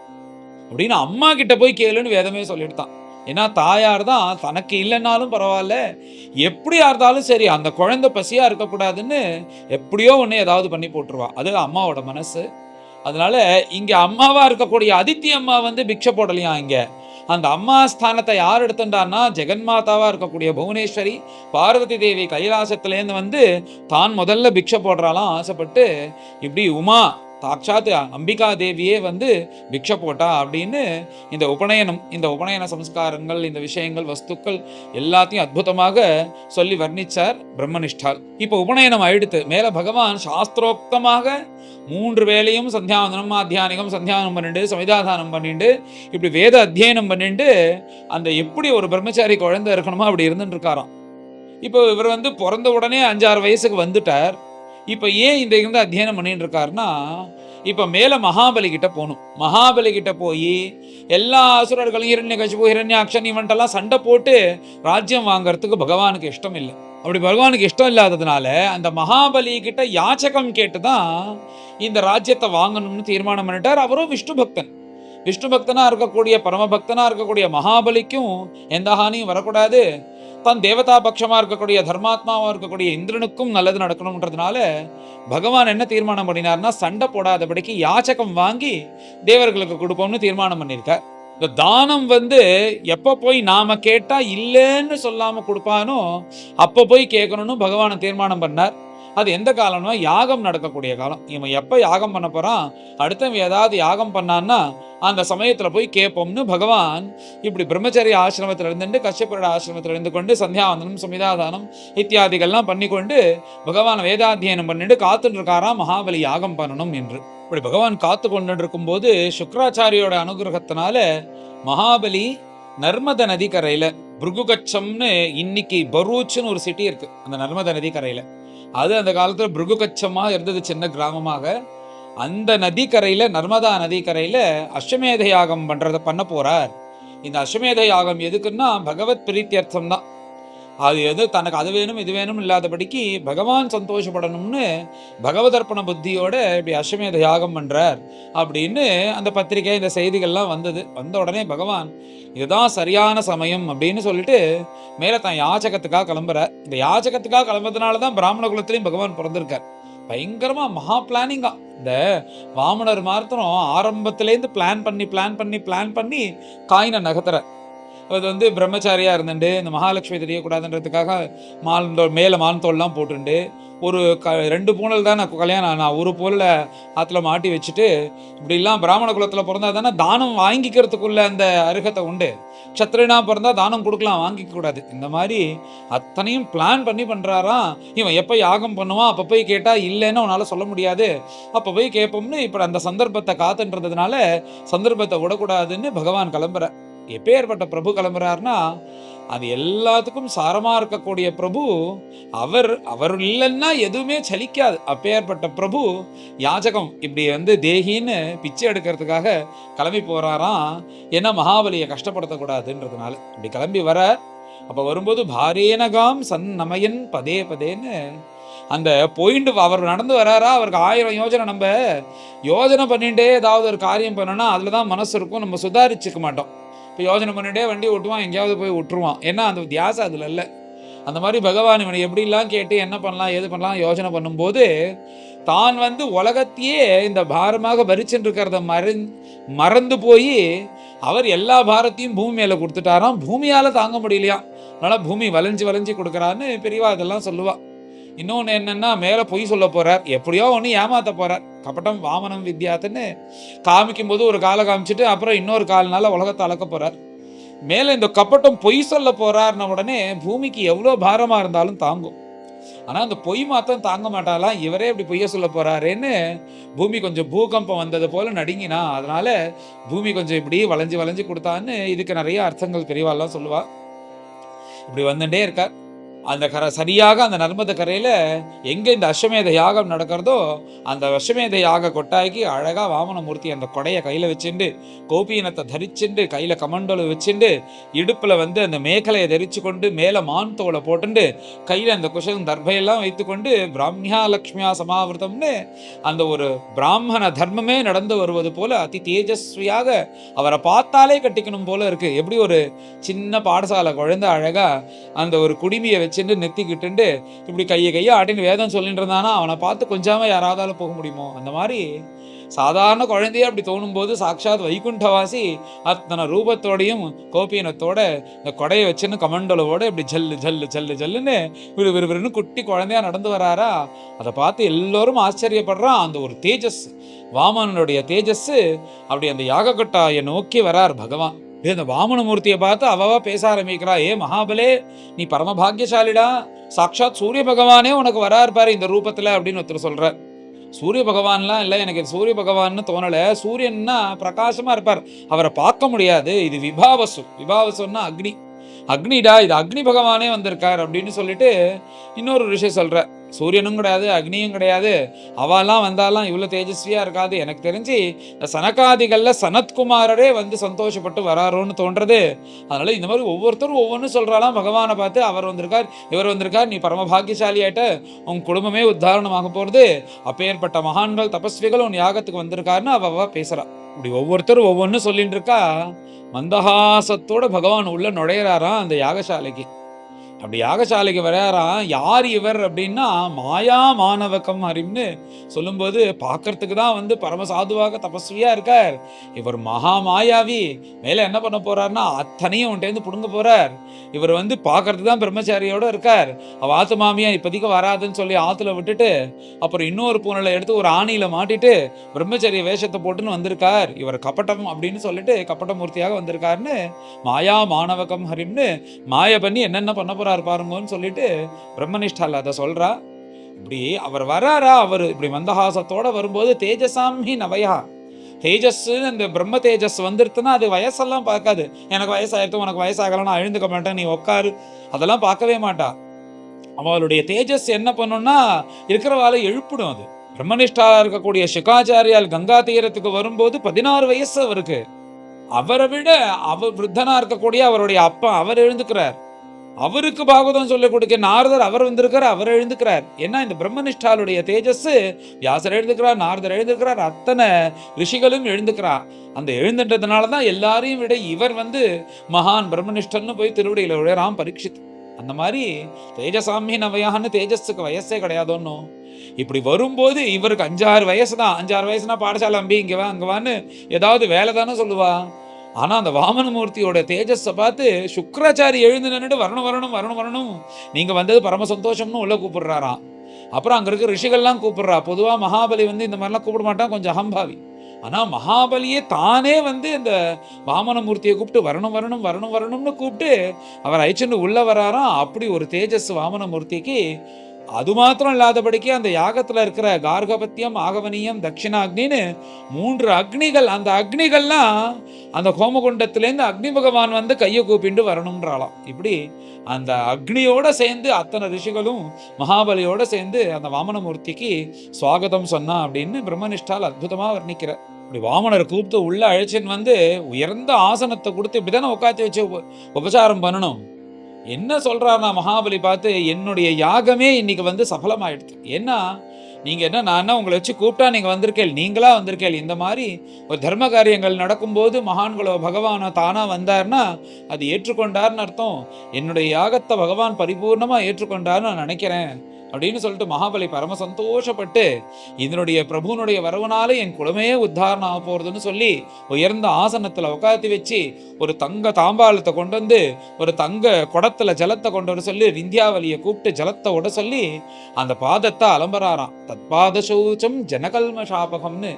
அப்படின்னு அம்மா கிட்ட போய் கேளுன்னு வேதமே சொல்லிடுதான். ஏன்னா தாயார் தான் தனக்கு இல்லைன்னாலும் பரவாயில்ல, எப்படியா இருந்தாலும் சரி அந்த குழந்தை பசியா இருக்கக்கூடாதுன்னு எப்படியோ ஒன்று ஏதாவது பண்ணி போட்டுருவா. அது அம்மாவோட மனசு. அதனால இங்க அம்மாவா இருக்கக்கூடிய அதித்தி அம்மா வந்து பிக்ஷை போடலையா. இங்க அந்த அம்மா ஸ்தானத்தை யார் எடுத்துட்டான்னா ஜெகன்மாதாவா இருக்கக்கூடிய புவனேஸ்வரி பார்வதி தேவி கைலாசத்திலேருந்து வந்து தான் முதல்ல பிக்ஷை போடுறாலாம் ஆசைப்பட்டு. இப்படி உமா சாட்சாத் அம்பிகா தேவியே வந்து பிக்ஷை போட்டா அப்படின்னு இந்த உபநயன சம்ஸ்காரங்கள், இந்த விஷயங்கள், வஸ்துக்கள் எல்லாத்தையும் அற்புதமாக சொல்லி வர்ணிச்சார் பிரம்மனிஷ்டால். இப்போ உபநயனம் ஆயிடுத்து. மேல பகவான் சாஸ்திரோக்தமாக 3 வேளையும் சந்தியாவந்தனம், ஆத்தியானிகம், சந்தியாவனம் பண்ணிட்டு சமிதாதானம் பண்ணிட்டு இப்படி வேத அத்தியனம் பண்ணிட்டு அந்த எப்படி ஒரு பிரம்மச்சாரி குழந்தை இருக்கணுமோ அப்படி இருந்துட்டு இருக்காராம். இப்போ இவர் வந்து பிறந்த உடனே 5-6 வயசுக்கு வந்துட்டார். இப்போ ஏன் இந்த இருந்து அத்தியனம் பண்ணிட்டு இருக்காருன்னா, இப்போ மேல மகாபலி கிட்ட போகணும். மகாபலி கிட்ட போய் எல்லா அசுரர்களும் ஹிரண்யகசிபு, ஹிரண்யாக்ஷன் இவன்ட்டெல்லாம் சண்டை போட்டு ராஜ்யம் வாங்கறதுக்கு பகவானுக்கு இஷ்டம் இல்லை. அப்படி பகவானுக்கு இஷ்டம் இல்லாததுனால அந்த மகாபலி கிட்ட யாச்சகம் கேட்டுதான் இந்த ராஜ்யத்தை வாங்கணும்னு தீர்மானம் பண்ணிட்டார். அவரும் விஷ்ணு பக்தன். விஷ்ணு பக்தனா இருக்கக்கூடிய பரமபக்தனா இருக்கக்கூடிய மகாபலிக்கும் எந்த ஹானியும் வரக்கூடாது, தன் தேவதா பட்சமா இருக்கக்கூடிய தர்மாத்மாவா இருக்கக்கூடிய இந்திரனுக்கும் நல்லது நடக்கணும்ன்றதுனால பகவான் என்ன தீர்மானம் பண்ணினார்னா சண்டை போடாதபடிக்கு யாச்சகம் வாங்கி தேவர்களுக்கு கொடுப்போம்னு தீர்மானம் பண்ணியிருக்கார். இந்த தானம் வந்து எப்ப போய் நாம கேட்டா இல்லைன்னு சொல்லாம கொடுப்பானோ அப்ப போய் கேட்கணும்னு பகவானை தீர்மானம் பண்ணார். அது எந்த காலம்னா யாகம் நடக்கக்கூடிய காலம். இவன் எப்ப யாகம் பண்ண போறான், அடுத்தவன் ஏதாவது யாகம் பண்ணான்னா அந்த சமயத்துல போய் கேட்போம்னு பகவான் இப்படி பிரம்மச்சரிய ஆசிரமத்தில் இருந்துட்டு கஷ்யப்பரோட ஆசிரமத்தில் இருந்து கொண்டு சந்தியாவந்தனம், சமிதாதானம் இத்தியாதிகள்லாம் பண்ணி கொண்டு பகவான் வேதாத்தியனம் பண்ணிட்டு காத்துட்டு இருக்காராம் மகாபலி யாகம் பண்ணணும் என்று. இப்படி பகவான் காத்து கொண்டு இருக்கும் போது சுக்ராச்சாரியோட அனுகிரகத்தினால மகாபலி நர்மத நதி கரையில பிருகுகச்சம்னு இன்னைக்கு பரூச்னு ஒரு சிட்டி இருக்கு அந்த நர்மத நதி கரையில. அது அந்த காலத்துல பிருகுகச்சமா இருந்தது, சின்ன கிராமமாக. அந்த நதிக்கரையில, நர்மதா நதிக்கரையில அஸ்வமேத யாகம் பண்ண போறார். இந்த அஸ்வமேத யாகம் எதுக்குன்னா பகவத் பிரீத்தியர்த்தம் தான். அது எது தனக்கு அது வேணும் இது வேணும் இல்லாதபடிக்கு பகவான் சந்தோஷப்படணும்னு பகவதர்ப்பண புத்தியோட இப்படி அஸ்வமேத யாகம் பண்றார் அப்படின்னு அந்த பத்திரிகை இந்த செய்திகள்லாம் வந்தது. வந்த உடனே பகவான் இதுதான் சரியான சமயம் அப்படின்னு சொல்லிட்டு மேல தான் யாச்சகத்துக்காக கிளம்புறார். இந்த யாச்சகத்துக்காக கிளம்புறதுனாலதான் பிராமண குலத்திலையும் பகவான் பிறந்திருக்கார். பயங்கரமா மகா பிளானிங்கா. இந்த வாமனர் மாத்திரம் ஆரம்பத்திலேருந்து பிளான் பண்ணி காயினை நகர்த்துற. அது வந்து பிரம்மச்சாரியா இருந்துட்டு இந்த மகாலட்சுமி தெரியக்கூடாதுன்றதுக்காக மேலே மான்தோல்லாம் போட்டுண்டு ஒரு 2 பூனல் தான் கல்யாணம் ஆனால் ஒரு பூனில் ஆற்றுல மாட்டி வச்சுட்டு இப்படிலாம் பிராமண குலத்தில் பிறந்தா தானே தானம் வாங்கிக்கிறதுக்குள்ள அந்த அருகத்தை உண்டு. க்ஷத்ரியனா பிறந்தா தானம் கொடுக்கலாம், வாங்கிக்க கூடாது. இந்த மாதிரி அத்தனையும் பிளான் பண்ணி பண்ணுறாராம். இவன் எப்போ யாகம் பண்ணுவான், அப்போ போய் கேட்டால் இல்லைன்னு அவனால் சொல்ல முடியாது, அப்போ போய் கேட்போம்னு இப்போ அந்த சந்தர்ப்பத்தை காத்துன்றதுனால சந்தர்ப்பத்தை விடக்கூடாதுன்னு பகவான் கிளம்புற. எப்பேற்பட்ட பிரபு கிளம்புறாருன்னா, அது எல்லாத்துக்கும் சாரமா இருக்கக்கூடிய பிரபு. அவர் இல்லைன்னா எதுவுமே சலிக்காது. அப்பேற்பட்ட பிரபு யாஜகம் இப்படி வந்து தேகின்னு பிச்சை எடுக்கிறதுக்காக கிளம்பி போறாராம். ஏன்னா மகாபலியை கஷ்டப்படுத்தக்கூடாதுன்றதுனால இப்படி கிளம்பி வர. அப்ப வரும்போது பாரேனகாம் சன் நமயன் பதே பதேன்னு அந்த போயிட்டு அவர் நடந்து வராரா. அவருக்கு 1000 யோஜனை. நம்ம யோஜனை பண்ணிட்டே ஏதாவது ஒரு காரியம் பண்ணோன்னா அதில் தான் மனசு இருக்கும், நம்ம சுதாரிச்சுக்க மாட்டோம். இப்போ யோஜனை பண்ணிட்டே வண்டி ஓட்டுவான், எங்கேயாவது போய் விட்டுருவான். ஏன்னா அந்த தியாசம் அதில் இல்லை. அந்த மாதிரி பகவான் இவனை எப்படிலாம் கேட்டு என்ன பண்ணலாம் ஏது பண்ணலாம் யோஜனை பண்ணும்போது தான் வந்து உலகத்தையே இந்த பாரமாக பரிச்சுட்டு இருக்கிறத மறந்து போய் அவர் எல்லா பாரத்தையும் பூமி மேலே கொடுத்துட்டாராம். பூமியால் தாங்க முடியலையா, அதனால பூமி வளைஞ்சு கொடுக்குறான்னு பெரியவா இதெல்லாம் சொல்லுவா. இன்னொன்று என்னன்னா, மேலே பொய் சொல்ல போறார், எப்படியோ ஒன்று ஏமாத்த போறார். கபட்டம் வாமனம் வித்யாத்துன்னு காமிக்கும் போது ஒரு காலை காமிச்சிட்டு அப்புறம் இன்னொரு கால்னால உலகத்தை அளக்க போறார். மேலே இந்த கப்பட்டம் பொய் சொல்ல போறாருன உடனே பூமிக்கு எவ்வளோ பாரமா இருந்தாலும் தாங்கும். ஆனால் அந்த பொய் மாத்திரம் தாங்க மாட்டாலாம். இவரே இப்படி பொய்ய சொல்ல போறாருன்னு பூமி கொஞ்சம் பூகம்பம் வந்தது போல நடுங்கினா. அதனால பூமி கொஞ்சம் இப்படி வளைஞ்சு கொடுத்தான்னு இதுக்கு நிறைய அர்த்தங்கள் பெரியவாள்லாம் சொல்லுவா. இப்படி வந்துட்டே இருக்கார். அந்த சரியாக அந்த நர்மத கரையில் எங்கே இந்த அஸ்வமேத யாகம் நடக்கிறதோ அந்த அஸ்வமேத யாக கொட்டாய்க்கு அழகாக வாமனமூர்த்தி அந்த கொடையை கையில் வச்சுண்டு கோபீனத்தை தரிச்சுண்டு கையில் கமண்டோலை வச்சுண்டு இடுப்பில் வந்து அந்த மேகலையை தரிச்சு கொண்டு மேலே மான் தோலை போட்டுண்டு கையில் அந்த குஷம் தர்பையெல்லாம் வைத்துக்கொண்டு பிராமியா லக்ஷ்மியா சமாவிரதம்னு அந்த ஒரு பிராமண தர்மமே நடந்து வருவது போல அதி தேஜஸ்வியாக அவரை பார்த்தாலே கட்டிக்கணும் போல இருக்கு. எப்படி ஒரு சின்ன பாடசாலை குழந்தை அழகா அந்த ஒரு குடிமையை வச்சுட்டு நெத்திக்கிட்டு இப்படி கையை ஆட்டின்னு வேதம் சொல்லிட்டு இருந்தானா அவனை பார்த்து கொஞ்சாம யாராவது போக முடியுமோ? அந்த மாதிரி சாதாரண குழந்தைய அப்படி தோணும் போது சாட்சாத் வைகுண்டவாசி அத்தனை ரூபத்தோடையும் கோபீனத்தோட இந்த கொடையை வச்சுன்னு கமண்டலோட இப்படி ஜல்லுன்னு விறுவிறுன்னு குட்டி குழந்தையா நடந்து வராரா. அதை பார்த்து எல்லோரும் ஆச்சரியப்படுறான். அந்த ஒரு தேஜஸ், வாமனனுடைய தேஜஸ் அப்படி அந்த யாகக்கட்டாயை நோக்கி வரார் பகவான். இந்த வாமனமூர்த்தியை பார்த்து அவவா பேச ஆரம்பிக்கிறா. ஏ மகாபலே, நீ பரமபாகியசாலிடா, சாட்சாத் சூரிய பகவானே உனக்கு வரா இருப்பாரு இந்த ரூபத்துல அப்படின்னு ஒருத்தர் சொல்ற. சூரிய பகவான்லாம் இல்லை, எனக்கு சூரிய பகவான்னு தோணலை. சூரியன்னா பிரகாசமா இருப்பார், அவரை பார்க்க முடியாது. இது விபாவசுன்னா அக்னிடா, இது அக்னி பகவானே வந்திருக்கார் அப்படின்னு சொல்லிட்டு இன்னொரு விஷயம் சொல்ற. சூரியனும் கிடையாது, அக்னியும் கிடையாது, அவெல்லாம் வந்தாலாம் இவ்வளோ தேஜஸ்வியா இருக்காது. எனக்கு தெரிஞ்சு இந்த சனகாதிகள்ல சனத்குமாரரே வந்து சந்தோஷப்பட்டு வராரோன்னு தோன்றது. அதனால இந்த மாதிரி ஒவ்வொருத்தரும் ஒவ்வொன்றும் சொல்றாலாம் பகவானை பார்த்து. அவர் வந்திருக்கார், இவர் வந்திருக்கார், நீ பரமபாகியசாலி ஆயிட்ட, உன் குடும்பமே உத்தாரணமாக போறது, அப்பேற்பட்ட மகான்கள் தபஸ்விகள் உன் யாகத்துக்கு வந்திருக்காருன்னு அவ பேசுறா. இப்படி ஒவ்வொருத்தரும் ஒவ்வொன்றும் சொல்லிட்டு இருக்கா. மந்தஹாசத்தோட பகவான் உள்ள நுழையிறாராம் அந்த யாகசாலைக்கு. அப்படி யாகசாலைக்கு வராராம். யார் இவர் அப்படின்னா மாயா மாணவகம் அறிம்னு சொல்லும்போது பார்க்கறதுக்கு தான் வந்து பரமசாதுவாக தபஸ்வியா இருக்கார். இவர் மகா மாயாவி. மேலே என்ன பண்ண போறாருன்னா அத்தனையும் உன்ட்டேருந்து புடுங்க போறார். இவர் வந்து பார்க்கறதுக்கு தான் பிரம்மச்சாரியோட இருக்கார். அவ ஆத்து மாமியா இப்போதைக்கு வராதுன்னு சொல்லி ஆத்துல விட்டுட்டு அப்புறம் இன்னொரு பூனலை எடுத்து ஒரு ஆணியில மாட்டிட்டு பிரம்மச்சரிய வேஷத்தை போட்டுன்னு வந்திருக்கார். இவர் கப்பட்டம் அப்படின்னு சொல்லிட்டு கப்பட்டமூர்த்தியாக வந்திருக்காருன்னு மாயா மாணவகம் ஹரிம்னு மாய பண்ணி என்னென்ன பண்ண போறார் பாருங்கன்னு சொல்லிட்டு பிரம்மனிஷ்டால அதை சொல்றா. இப்படி அவர் வராரா. அவர் இப்படி மந்தஹாசத்தோட வரும்போது தேஜசாமி நவயா, தேஜஸ், அந்த பிரம்ம தேஜஸ் வந்துருத்துன்னா அது வயசெல்லாம் பார்க்காது. எனக்கு வயசாயிருக்கும், உனக்கு வயசாகலாம், நான் எழுந்துக்க மாட்டேன், நீ உட்காரு, அதெல்லாம் பார்க்கவே மாட்டா. அவளுடைய தேஜஸ் என்ன பண்ணும்னா இருக்கிறவாளை எழுப்பிடும். அது பிரம்மனிஷ்டா இருக்கக்கூடிய சுகாச்சாரியால் கங்கா தீரத்துக்கு வரும்போது 16 வயசு அவருக்கு. அவரை விட அவர் விருத்தனா இருக்கக்கூடிய அவருடைய அப்பா அவர் எழுந்துக்கிறார். அவருக்கு பாகவதம் சொல்லிக் கொடுக்க நாரதர் அவர் வந்திருக்கார், அவர் எழுந்துக்கிறார். ஏன்னா இந்த பிரம்மனிஷ்டாலுடைய தேஜஸ் வியாசர் எழுந்துக்கிறார், நாரதர் எழுந்துக்கிறார், அத்தனை ரிஷிகளும் எழுந்துக்கிறார். அந்த எழுந்துன்றதுனால தான் எல்லாரையும் விட இவர் வந்து மகான் பிரம்மனிஷ்டன்னு போய் திருவடியில் விழறாம் பரீட்சித். அந்த மாதிரி தேஜசாமி நவையான்னு தேஜஸுக்கு வயசே கிடையாதோன்னு. இப்படி வரும்போது இவருக்கு 5-6 வயசு தான். 5-6 வயசுனா பாடசாலை அம்பி இங்கே வா அங்கே வான்னு ஏதாவது வேலை தானே சொல்லுவா. ஆனா அந்த வாமனமூர்த்தியோட தேஜஸை பார்த்து சுக்ராச்சாரி எழுந்து நின்றுட்டு வரணும் வரணும் வரணும் வரணும், நீங்க வந்தது பரம சந்தோஷம்னு உள்ள கூப்பிடுறாராம். அப்புறம் அங்க இருக்க ரிஷிகள்லாம் கூப்பிடுறா. பொதுவா மகாபலி வந்து இந்த மாதிரிலாம் கூப்பிட மாட்டான், கொஞ்சம் அகம்பாவி. ஆனா மகாபலியே தானே வந்து இந்த வாமனமூர்த்தியை கூப்பிட்டு வரணும் வரணும் வரணும் வரணும்னு கூப்பிட்டு அவர் அழிச்சுன்னு உள்ள வராராம். அப்படி ஒரு தேஜஸ் வாமனமூர்த்திக்கு. அது மாத்திரம் இல்லாதபடிக்கு அந்த யாகத்துல இருக்கிற கார்கபத்தியம், ஆகவனியம், தட்சிணாக்னின்னு 3 அக்னிகள், அந்த அக்னிகள்லாம் அந்த ஹோமகுண்டத்திலேருந்து அக்னி பகவான் வந்து கையை கூப்பிண்டு வரணும்ன்றாலாம். இப்படி அந்த அக்னியோட சேர்ந்து அத்தனை ரிஷிகளும் மகாபலியோட சேர்ந்து அந்த வாமனமூர்த்திக்கு சுவாகதம் சொன்னா அப்படின்னு பிரம்மனிஷ்டால் அற்புதமா வர்ணிக்கிற. இப்படி வாமனர் கூப்பிட்டு உள்ள அழைச்சின்னு வந்து உயர்ந்த ஆசனத்தை கொடுத்து இப்படிதானே உட்காந்து வச்சு உபசாரம் பண்ணணும். என்ன சொல்றாருன்னா மகாபலி பார்த்து, என்னுடைய யாகமே இன்னைக்கு வந்து சஃபலமாயிடுது. ஏன்னா நீங்க என்ன, நான் என்ன உங்களை வச்சு கூப்பிட்டா நீங்க வந்திருக்கேள், நீங்களா வந்திருக்கேள். இந்த மாதிரி ஒரு தர்ம காரியங்கள் நடக்கும்போது மகான்களோ பகவானோ தானா வந்தார்னா அது ஏற்றுக்கொண்டார்னு அர்த்தம். என்னுடைய யாகத்தை பகவான் பரிபூர்ணமா ஏற்றுக்கொண்டார்னு நான் நினைக்கிறேன் அப்படின்னு சொல்லிட்டு மகாபலி பரம சந்தோஷப்பட்டு, இதனுடைய பிரபுனுடைய வரவுனால என் குலமே உத்தாரணம் ஆக போறதுன்னு சொல்லி உயர்ந்த ஆசனத்துல உட்காத்தி வச்சு ஒரு தங்க தாம்பாளத்தை கொண்டு வந்து ஒரு தங்க குடத்துல ஜலத்தை கொண்டு வர சொல்லி விந்தியாவலியை கூப்பிட்டு ஜலத்தை விட சொல்லி அந்த பாதத்தை அலம்பராராம். தத்பாத சௌச்சம் ஜனகல்ம சாபகம்னு,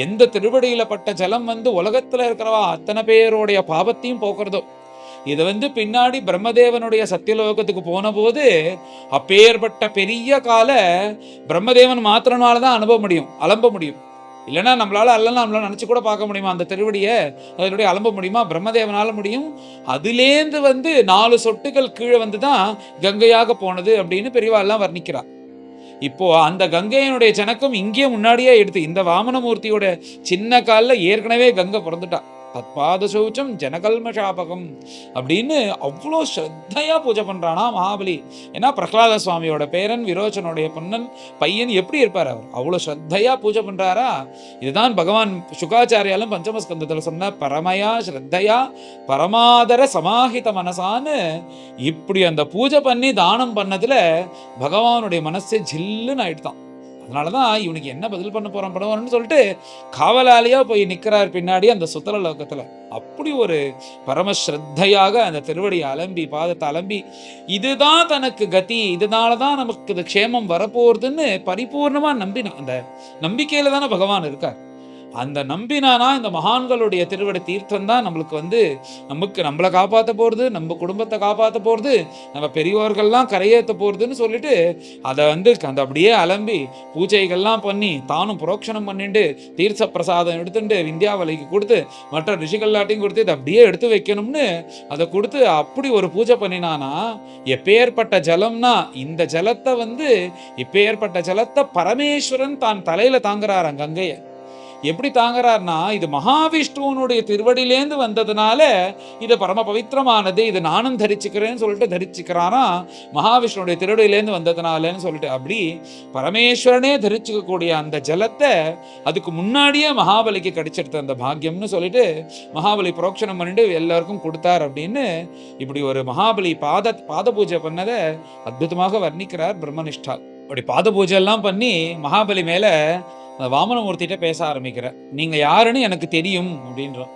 எந்த திருவடியில பட்ட ஜலம் வந்து உலகத்துல இருக்கிறவா அத்தனை பேருடைய பாபத்தையும் போக்குறதோ. இது வந்து பின்னாடி பிரம்மதேவனுடைய சத்தியலோகத்துக்கு போன போது அப்பேற்பட்ட பெரிய கால பிரம்மதேவன் மாத்திரனாலதான் அலம்ப முடியும். இல்லைன்னா நம்மளால நினைச்சு கூட பார்க்க முடியுமா அந்த திருவடியை, அதனுடைய அலம்ப முடியுமா? பிரம்மதேவனால முடியும். அதுலேருந்து வந்து 4 சொட்டுகள் கீழே வந்துதான் கங்கையாக போனது அப்படின்னு பெரியவா எல்லாம் வர்ணிக்கிறார். இப்போ அந்த கங்கையினுடைய ஜனக்கம் இங்கே முன்னாடியே எடுத்து இந்த வாமனமூர்த்தியோட சின்ன காலில் ஏற்கனவே கங்கை பிறந்துட்டா. தத்பாத சௌச்சம் ஜனகல்ம சாபகம் அப்படின்னு அவ்வளோ ஸ்ரத்தையா பூஜை பண்றானா மகாபலி. ஏன்னா பிரகலாத சுவாமியோட பேரன், விரோச்சனுடைய பொன்னன் பையன் எப்படி இருப்பார் அவர், அவ்வளோ ஸ்ரத்தையா பூஜை பண்றாரா. இதுதான் பகவான் சுகாச்சாரியாலும் பஞ்சமஸ்கந்தத்தில் சொன்ன பரமயா ஸ்ரத்தையா பரமாதர சமாஹித மனசான்னு. இப்படி அந்த பூஜை பண்ணி தானம் பண்ணதுல பகவானுடைய மனசே ஜில்லுன்னு ஆயிடுதான். அதனாலதான் இவனுக்கு என்ன பதில் பண்ண போறான்னு சொல்லிட்டு காவலாளியா போய் நிக்கிறார் பின்னாடி அந்த சுத்தல லோகத்துல. அப்படி ஒரு பரமஸ்ரத்தையாக அந்த திருவடியை அலம்பி பாதத்தை அலம்பி, இதுதான் தனக்கு கதி, இதனாலதான் நமக்கு இது க்ஷேமம் வரப்போறதுன்னு பரிபூர்ணமா நம்பினான். அந்த நம்பிக்கையில தானே பகவான் இருக்கார். அந்த நம்பினானா இந்த மகான்களுடைய திருவடி தீர்த்தம் தான் நம்மளுக்கு வந்து நம்மளை காப்பாற்ற போறது, நம்ம குடும்பத்தை காப்பாற்ற போறது, நம்ம பெரியோர்கள்லாம் கரையேற்ற போறதுன்னு சொல்லிட்டு அதை வந்து அந்த அப்படியே அலம்பி பூஜைகள்லாம் பண்ணி தானும் புரோக்ஷனம் பண்ணிட்டு தீர்த்த பிரசாதம் எடுத்துட்டு விந்தியாவலிக்கு கொடுத்து மற்ற ரிஷிகள்லாட்டையும் கொடுத்து இதை அப்படியே எடுத்து வைக்கணும்னு அதை கொடுத்து அப்படி ஒரு பூஜை பண்ணினானா. எப்பேற்பட்ட ஜலம்னா இந்த ஜலத்தை வந்து எப்பேற்பட்ட ஜலத்தை பரமேஸ்வரன் தான் தலையில தாங்குறாராம் கங்கையை. எப்படி தாங்குறார்னா, இது மகாவிஷ்ணுவனுடைய திருவடியிலேருந்து வந்ததுனால இது பரம பவித்திரமானது, இது நானும் தரிச்சுக்கிறேன்னு சொல்லிட்டு தரிச்சுக்கிறானா. மகாவிஷ்ணுடைய திருவடியிலேருந்து வந்ததுனாலன்னு சொல்லிட்டு அப்படி பரமேஸ்வரனே தரிச்சுக்கக்கூடிய அந்த ஜலத்தை அதுக்கு முன்னாடியே மகாபலிக்கு கிடைச்சிருத்த அந்த பாக்கியம்னு சொல்லிட்டு மகாபலி புரோக்ஷனம் பண்ணிட்டு எல்லாருக்கும் கொடுத்தார் அப்படின்னு இப்படி ஒரு மகாபலி பாத பூஜை பண்ணதை அற்புதமாக வர்ணிக்கிறார் பிரம்மனிஷ்டா. அப்படி பாத பூஜை எல்லாம் பண்ணி மகாபலி மேல வாமனமூர்த்திட்ட பேச ஆரம்பிக்கிற, நீங்க யாருன்னு எனக்கு தெரியும் அப்படின்றோம்.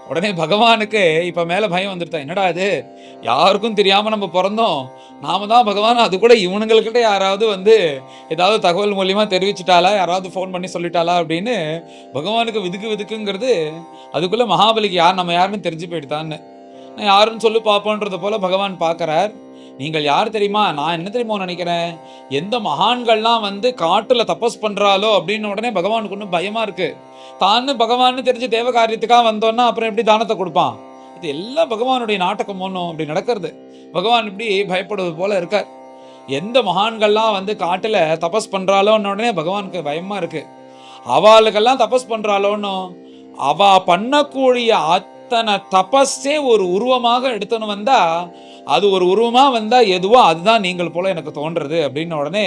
உடனே பகவானுக்கு இப்ப மேல பயம் வந்துருத்தா. என்னடா இது, யாருக்கும் தெரியாம நம்ம பிறந்தோம், நாம தான் பகவான், அது கூட இவனுங்கள்கிட்ட யாராவது வந்து ஏதாவது தகவல் மூலியமா தெரிவிச்சுட்டாளா, யாராவது ஃபோன் பண்ணி சொல்லிட்டாளா அப்படின்னு பகவானுக்கு விதுக்குங்கிறது. அதுக்குள்ள மகாபலிக்கு நம்ம யாருன்னு தெரிஞ்சு போயிடுதான்னு. நான் யாருன்னு சொல்லி பார்ப்போன்றத போல பகவான் பார்க்கறார். நீங்கள் யார் தெரியுமா, நான் என்ன தெரியுமோ நினைக்கிறேன், எந்த மகான்கள்லாம் வந்து காட்டுல தபஸ் பண்றாளோ அப்படின்னு உடனே பகவானுக்கு ஒன்றும் பயமா இருக்கு. தான்னு பகவான்னு தெரிஞ்சு தேவ காரியத்துக்காக வந்தோன்னா அப்புறம் எப்படி தானத்தை கொடுப்பான். இது எல்லாம் பகவானுடைய நாட்டகம் ஒன்றும் அப்படி நடக்கிறது. பகவான் இப்படி பயப்படுவது போல இருக்கார். எந்த மகான்கள்லாம் வந்து காட்டுல தபஸ் பண்றாளோன்னு உடனே பகவானுக்கு பயமா இருக்கு. அவளுக்கெல்லாம் தபஸ் பண்றாளோன்னு அவ பண்ணக்கூடிய அத்தனை தபஸே ஒரு உருவமாக எடுத்துன்னு வந்தா, அது ஒரு உருவமா வந்தா எதுவோ அதுதான் நீங்கள் போல எனக்கு தோன்றது அப்படின்னு உடனே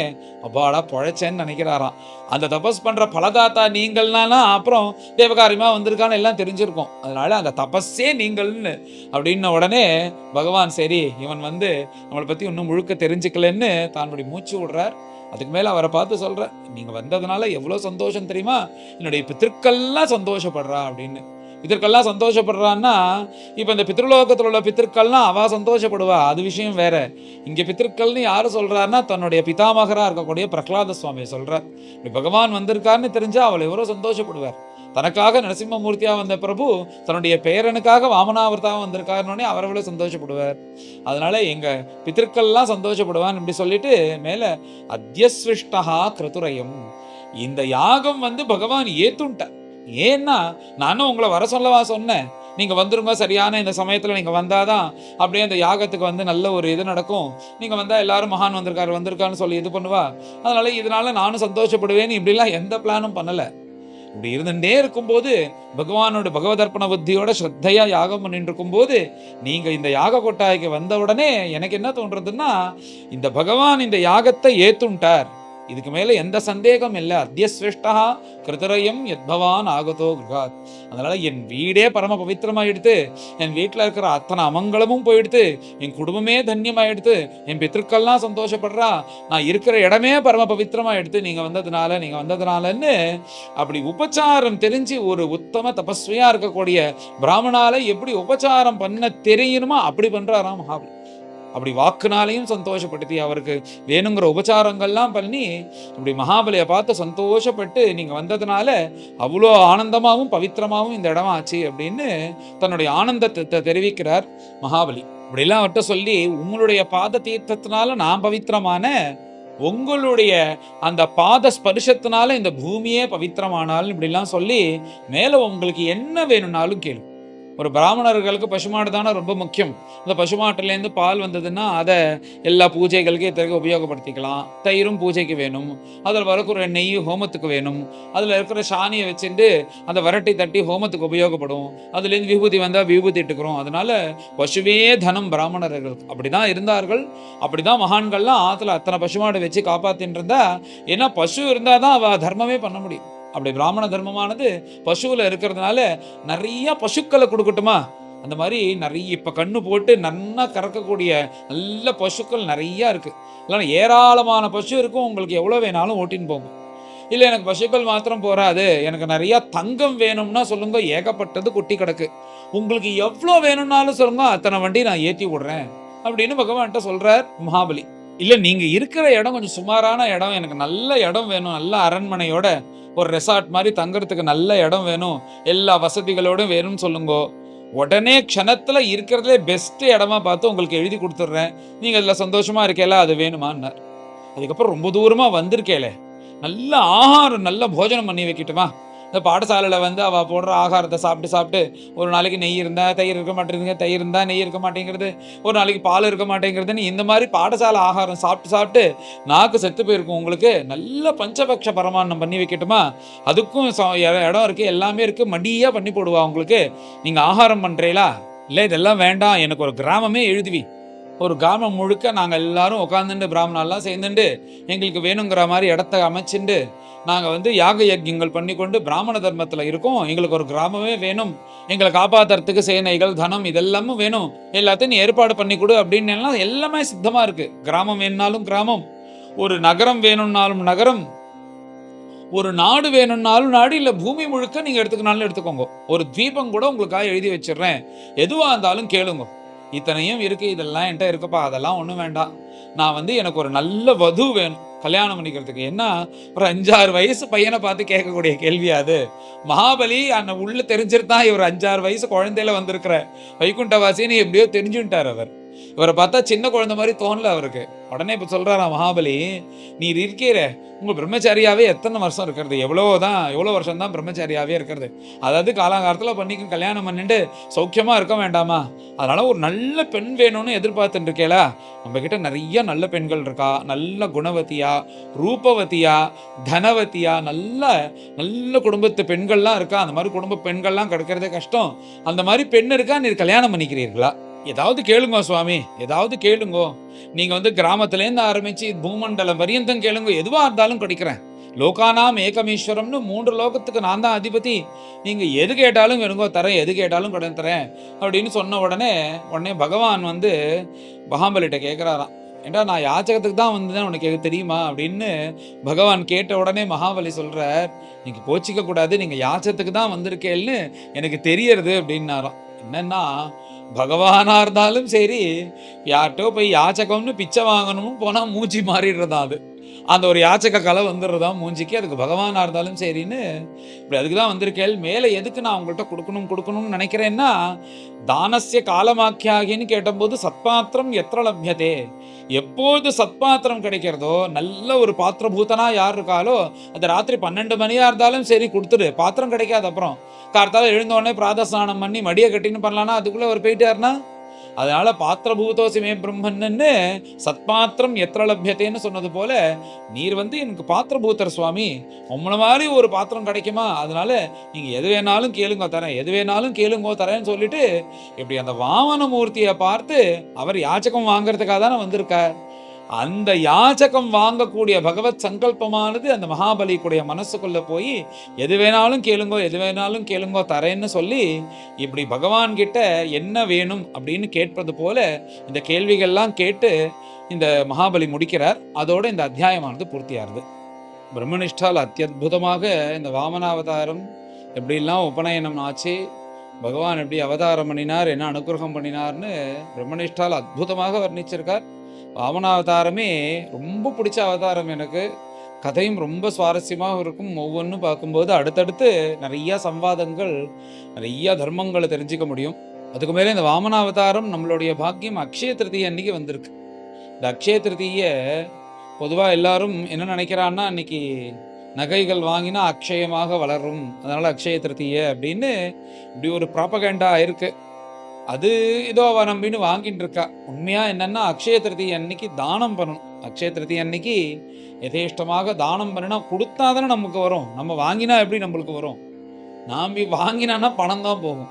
அப்பாடா பொழைச்சேன்னு நினைக்கிறாராம். அந்த தபஸ் பண்ற பலதாத்தா நீங்கள்னா அப்புறம் தேவகாரியமா வந்திருக்கான்னு எல்லாம் தெரிஞ்சிருக்கும். அதனால அந்த தபஸே நீங்கள்னு அப்படின்ன உடனே பகவான் சரி இவன் வந்து நம்மளை பத்தி இன்னும் முழுக்க தெரிஞ்சுக்கலன்னு தன்னுடைய மூச்சு விடுறார். அதுக்கு மேல அவரை பார்த்து சொல்ற, நீங்க வந்ததுனால எவ்வளவு சந்தோஷம் தெரியுமா, என்னுடைய பித்திருக்கள்லாம் சந்தோஷப்படுறா அப்படின்னு. பித்தர்கள்லாம் சந்தோஷப்படுறான்னா, இப்ப இந்த பித்ருலோகத்துல உள்ள பித்தர்கள்லாம் அவ சந்தோஷப்படுவா, அது விஷயம் வேற. இங்க பித்தர்கள்னு யாரு சொல்றாருன்னா, தன்னுடைய பிதாமகரா இருக்கக்கூடிய பிரகலாத சுவாமியை சொல்றார். இப்படி பகவான் வந்திருக்காருன்னு தெரிஞ்சா அவள் எவ்வளவு சந்தோஷப்படுவார். தனக்காக நரசிம்மமூர்த்தியா வந்த பிரபு தன்னுடைய பேரனுக்காக வாமனாவர்த்தாவும் வந்திருக்காருன்னே அவர் எவ்வளவு சந்தோஷப்படுவார். அதனால எங்க பித்தர்கள்லாம் சந்தோஷப்படுவான் இப்படி சொல்லிட்டு மேல அத்யஸ்விஷ்டஹா கிருதுரயம், இந்த யாகம் வந்து பகவான் ஏத்துட்டார். ஏன்னா நானும் உங்களை வர சொல்லவா சொன்னேன், நீங்க வந்துருங்க, சரியான இந்த சமயத்துல நீங்க வந்தாதான் அப்படியே அந்த யாகத்துக்கு வந்து நல்ல ஒரு இது நடக்கும், நீங்க வந்தா எல்லாரும் மகான் வந்திருக்காருன்னு சொல்லி இது பண்ணுவா, அதனால இதனால நானும் சந்தோஷப்படுவேன்னு இப்படிலாம் எந்த பிளானும் பண்ணல. இப்படி இருந்துட்டே இருக்கும்போது பகவானோட பகவதர்ப்பண புத்தியோட ஸ்ரத்தையா யாகம் பண்ணிட்டு இருக்கும்போது நீங்க இந்த யாக கொட்டாய்க்கு வந்த உடனே எனக்கு என்ன தோன்றதுன்னா, இந்த பகவான் இந்த யாகத்தை ஏத்துண்டார், இதுக்கு மேல எந்த சந்தேகம் இல்லை. அத்யஸ்வேஷ்டா கிருதரயம் யத்பவான் ஆகதோ கிருகாத். அதனால என் வீடே பரம பவித்திரமாயிடுத்து, என் வீட்டில் இருக்கிற அத்தனை அமங்கலமும் போயிடுத்து, என் குடும்பமே தன்யமாயிடுத்து, என் பித்திருக்கள்லாம் சந்தோஷப்படுறா, நான் இருக்கிற இடமே பரம பவித்திரமாயிடுத்து நீங்க வந்ததுனாலன்னு அப்படி உபச்சாரம் தெரிஞ்சு ஒரு உத்தம தபஸ்வியா இருக்கக்கூடிய பிராமணால எப்படி உபச்சாரம் பண்ண தெரியணுமோ அப்படி பண்றாராம் மகாபலி. அப்படி வாக்குனாலையும் சந்தோஷப்படுத்தி அவருக்கு வேணுங்கிற உபச்சாரங்கள்லாம் பண்ணி அப்படி மகாபலியை பார்த்து சந்தோஷப்பட்டு நீங்க வந்ததுனால அவ்வளோ ஆனந்தமாகவும் பவித்திரமாகவும் இந்த இடம் ஆச்சு அப்படின்னு தன்னுடைய ஆனந்தத்தை தெரிவிக்கிறார் மகாபலி. இப்படிலாம் அவர்கிட்ட சொல்லி, உங்களுடைய பாத தீர்த்தத்தினால நான் பவித்திரமான, உங்களுடைய அந்த பாத ஸ்பர்ஷத்தினால இந்த பூமியே பவித்திரமானாலும் இப்படிலாம் சொல்லி மேல உங்களுக்கு என்ன வேணும்னாலும் கேளு. ஒரு பிராமணர்களுக்கு பசுமாடு தானே ரொம்ப முக்கியம். அந்த பசுமாட்டிலேருந்து பால் வந்ததுன்னா அதை எல்லா பூஜைகளுக்கு இத்தகைய உபயோகப்படுத்திக்கலாம். தயிரும் பூஜைக்கு வேணும், அதில் வரக்கூடிய நெய் ஹோமத்துக்கு வேணும், அதில் இருக்கிற சாணியை வச்சுட்டு அந்த வரட்டை தட்டி ஹோமத்துக்கு உபயோகப்படும், அதுலேருந்து விபூதி வந்தால் விபூதி இட்டுக்கிறோம். அதனால பசுவே தனம் பிராமணர்கள் அப்படிதான் இருந்தார்கள். அப்படிதான் மகான்கள்லாம் ஆற்றுல அத்தனை பசுமாடு வச்சு காப்பாத்தின்னு இருந்தா, ஏன்னா பசு இருந்தால் தான் அவள் தர்மமே பண்ண முடியும். அப்படி பிராமண தர்மமானது பசுவில் இருக்கிறதுனால நிறைய பசுக்களை கொடுக்கட்டுமா, அந்த மாதிரி நிறைய இப்போ கண்ணு போட்டு நன்னா கறக்கக்கூடிய நல்ல பசுக்கள் நிறையா இருக்கு. இல்லைன்னா ஏராளமான பசு இருக்கும், உங்களுக்கு எவ்வளோ வேணாலும் ஓட்டின்னு போகும். இல்லை எனக்கு பசுக்கள் மாத்திரம் போகாது, எனக்கு நிறையா தங்கம் வேணும்னா சொல்லுங்க, ஏகப்பட்டது கொட்டி கிடக்கு, உங்களுக்கு எவ்வளோ வேணும்னாலும் சொல்லுங்க, அத்தனை வண்டி நான் ஏற்றி விடுறேன் அப்படின்னு பகவான்கிட்ட சொல்றார் மகாபலி. இல்லை நீங்கள் இருக்கிற இடம் கொஞ்சம் சுமாரான இடம், எனக்கு நல்ல இடம் வேணும், நல்ல அரண்மனையோட ஒரு ரெசார்ட் மாதிரி தங்குறதுக்கு நல்ல இடம் வேணும், எல்லா வசதிகளோடும் வேணும்னு சொல்லுங்கோ, உடனே க்ஷணத்துல இருக்கிறதுலே பெஸ்ட் இடமா பார்த்து உங்களுக்கு எழுதி கொடுத்துட்றேன், நீங்க அதில் சந்தோஷமா இருக்கேல, அது வேணுமான்னார். அதுக்கப்புறம் ரொம்ப தூரமா வந்திருக்கேலே, நல்ல ஆகாரம் நல்ல போஜனம் பண்ணி வைக்கட்டுமா, இந்த பாடசாலையில் வந்து அவள் போடுற ஆகாரத்தை சாப்பிட்டு ஒரு நாளைக்கு நெய் இருந்தால் தயிர் இருக்க மாட்டேங்குதுங்க, தயிர் இருந்தால் நெய் இருக்க மாட்டேங்கிறது, ஒரு நாளைக்கு பால் இருக்க மாட்டேங்கிறதுன்னு இந்த மாதிரி பாடசாலை ஆகாரம் சாப்பிட்டு நாக்கு செத்து போயிருக்கும். உங்களுக்கு நல்ல பஞ்சபக்ஷ பரமான்னம் பண்ணி வைக்கட்டுமா, அதுக்கும் இடம் இருக்குது, எல்லாமே இருக்குது, மடியாக பண்ணி போடுவா உங்களுக்கு, நீங்கள் ஆகாரம் பண்ணுறீங்களா, இல்லை இதெல்லாம் வேண்டாம், எனக்கு ஒரு கிராமமே எழுதுவி, ஒரு கிராமம் முழுக்க நாங்கள் எல்லாரும் உட்காந்துட்டு பிராமணெல்லாம் சேர்ந்துட்டு எங்களுக்கு வேணுங்கிற மாதிரி இடத்த அமைச்சுண்டு நாங்கள் வந்து யாக யஜ்யங்கள் பண்ணி கொண்டு பிராமண தர்மத்தில் இருக்கோம், எங்களுக்கு ஒரு கிராமமே வேணும், எங்களை காப்பாற்றுறதுக்கு சேனைகள் தனம் இதெல்லாமும் வேணும், எல்லாத்தையும் நீ ஏற்பாடு பண்ணி கொடு அப்படின்னு எல்லாமே சித்தமாக இருக்குது. கிராமம் வேணும்னாலும் கிராமம், ஒரு நகரம் வேணும்னாலும் நகரம், ஒரு நாடு வேணும்னாலும் நாடு, இல்லை பூமி முழுக்க நீங்கள் எடுத்துக்கினாலும் எடுத்துக்கோங்க, ஒரு தீபம் கூட உங்களுக்காக எழுதி வச்சிடுறேன், எதுவாக இருந்தாலும் கேளுங்க, இத்தனையும் இருக்குது, இதெல்லாம் என்கிட்ட இருக்குப்பா, அதெல்லாம் ஒன்றும் வேண்டாம், நான் வந்து எனக்கு ஒரு நல்ல வது வேணும் கல்யாணம் பண்ணிக்கிறதுக்கு. என்ன ஒரு 5-6 வயசு பையனை பார்த்து கேட்கக்கூடிய கேள்வி அது. மகாபலி அந்த உள்ள தெரிஞ்சிருந்தான், இவர் 5-6 வயசு குழந்தையில வந்திருக்கிற வைகுண்டவாசின்னு எப்படியோ தெரிஞ்சுட்டார் அவர். இவரை பார்த்தா சின்ன குழந்தை மாதிரி தோணல அவருக்கு. உடனே இப்போ சொல்றாரா மகாபலி, நீர் இருக்கிற உங்க பிரம்மச்சாரியாவே எத்தனை வருஷம் இருக்கிறது, எவ்வளோ வருஷம் தான் பிரம்மச்சாரியாவே இருக்கிறது, அதாவது காலாகாலத்தில் பண்ணிக்க கல்யாணம் பண்ணிட்டு சௌக்கியமா இருக்க வேண்டாமா, அதனால ஒரு நல்ல பெண் வேணும்னு எதிர்பார்த்துட்டு இருக்கேளா, நம்ம கிட்ட நிறைய நல்ல பெண்கள் இருக்கா, நல்ல குணவதியா, ரூபவதியா, தனவதியா, நல்ல குடும்பத்து பெண்கள்லாம் இருக்கா, அந்த மாதிரி குடும்ப பெண்கள்லாம் கிடைக்கிறதே கஷ்டம், அந்த மாதிரி பெண் இருக்கா, நீர் கல்யாணம் பண்ணிக்கிறீர்களா, ஏதாவது கேளுங்கோ சுவாமி, ஏதாவது கேளுங்கோ, நீங்க வந்து கிராமத்திலேருந்து ஆரம்பிச்சு பூமண்டலம் பரியந்தம் கேளுங்க, எதுவா இருந்தாலும் கிடைக்கிறேன், லோகானாம் ஏகமீஸ்வரம்னு 3 லோகத்துக்கு நான் தான் அதிபதி, நீங்க எது கேட்டாலும் வேணுங்கோ தரேன், எது கேட்டாலும் கடன் தரேன் அப்படின்னு சொன்ன உடனே பகவான் வந்து மகாபலிட்ட கேட்குறாராம், ஏன்டா நான் யாச்சகத்துக்கு தான் வந்தேன் உனக்கு தெரியுமா அப்படின்னு பகவான் கேட்ட உடனே மகாபலி சொல்றார், நீங்க கோச்சிக்க கூடாது, நீங்க யாச்சகத்துக்கு தான் வந்திருக்கேன்னு எனக்கு தெரியறது அப்படின்னாராம். என்னன்னா பகவானா இருந்தாலும் சரி, யார்கிட்டயோ போய் யாச்சகம்னு பிச்சை வாங்கணும்னு போனா மூஞ்சி மாறிடுறதா அது. அந்த ஒரு யாச்சக கலை வந்துடுறதா மூஞ்சிக்கு. அதுக்கு பகவானா இருந்தாலும் சரின்னு இப்படி அதுக்கு தான் வந்திருக்கேள். மேலே எதுக்கு நான் உங்கள்கிட்ட கொடுக்கணும்னு நினைக்கிறேன்னா, தானஸ்ய காலமாக்கியாகின்னு கேட்டபோது சத்பாத்திரம் எத்திர லப்யதே, எப்போது சத்பாத்திரம் கிடைக்கிறதோ, நல்ல ஒரு பாத்திரபூதனா யார் இருக்காலோ, அது ராத்திரி 12 மணியா இருந்தாலும் சரி கொடுத்துடு, பாத்திரம் கிடைக்காது. அப்புறம் கார்த்தால எழுந்தோடனே பிராதஸ்நானம் பண்ணி மடியை கட்டின்னு பண்ணலான்னா அதுக்குள்ளே அவர் போயிட்டாருன்னா, அதனால பாத்திரபூதோசிமே பிரம்மன்னு சத்பாத்திரம் எத்திர லப்யத்தேன்னு சொன்னது போல, நீர் வந்து எனக்கு பாத்திரபூத்தர் சுவாமி, உம்மள மாதிரி ஒரு பாத்திரம் கிடைக்குமா, அதனால நீங்க எது வேணாலும் கேளுங்க தரேன், எது வேணாலும் கேளுங்கோ தரேன்னு சொல்லிட்டு இப்படி அந்த வாமன மூர்த்தியை பார்த்து அவர் யாச்சகம் வாங்கறதுக்காக தானே வந்திருக்கார். அந்த யாச்சகம் வாங்கக்கூடிய பகவத் சங்கல்பமானது அந்த மகாபலிக்குடைய மனசுக்குள்ள போய் எது வேணாலும் கேளுங்கோ, எது வேணாலும் கேளுங்கோ தரேன்னு சொல்லி இப்படி பகவான் கிட்ட என்ன வேணும் அப்படின்னு கேட்பது போல இந்த கேள்விகள்லாம் கேட்டு இந்த மகாபலி முடிக்கிறார். அதோட இந்த அத்தியாயமானது பூர்த்தியாகுது. பிரம்மனிஷ்டால் அத்தியுதமாக இந்த வாமனாவதாரம் எப்படிலாம் உபநயனம் ஆச்சு, பகவான் எப்படி அவதாரம் பண்ணினார், என்ன அனுகிரகம் பண்ணினார்னு பிரம்மனிஷ்டால் அற்புதமாக வர்ணிச்சிருக்கார். வாமனாவதாரமே ரொம்ப பிடிச்ச அவதாரம் எனக்கு. கதையும் ரொம்ப சுவாரஸ்யமாக இருக்கும். ஒவ்வொன்றும் பார்க்கும்போது அடுத்தடுத்து நிறைய சம்வாதங்கள், நிறைய தர்மங்களை தெரிஞ்சுக்க முடியும். அதுக்கு மேலே இந்த வாமனாவதாரம் நம்மளுடைய பாக்கியம் அக்ஷய திருதியை அன்னைக்கு வந்திருக்கு. இந்த அக்ஷய திருதியை பொதுவாக எல்லாரும் என்ன நினைக்கிறான்னா, அன்னைக்கு நகைகள் வாங்கினா அக்ஷயமாக வளரும், அதனால அக்ஷய திருதியை அப்படின்னு இப்படி ஒரு ப்ராபகண்டா இருக்கு. அது ஏதோ அவ நம்பின்னு வாங்கிட்டு இருக்கா. உண்மையா என்னன்னா அக்ஷய திருதி அன்னைக்கு தானம் பண்ணணும். அக்ஷய திருதி அன்னைக்கு யதேஷ்டமாக தானம் பண்ணினா கொடுத்தா தானே நமக்கு வரும். நம்ம வாங்கினா எப்படி நம்மளுக்கு வரும்? நாம வாங்கினா பணம் தான் போகும்.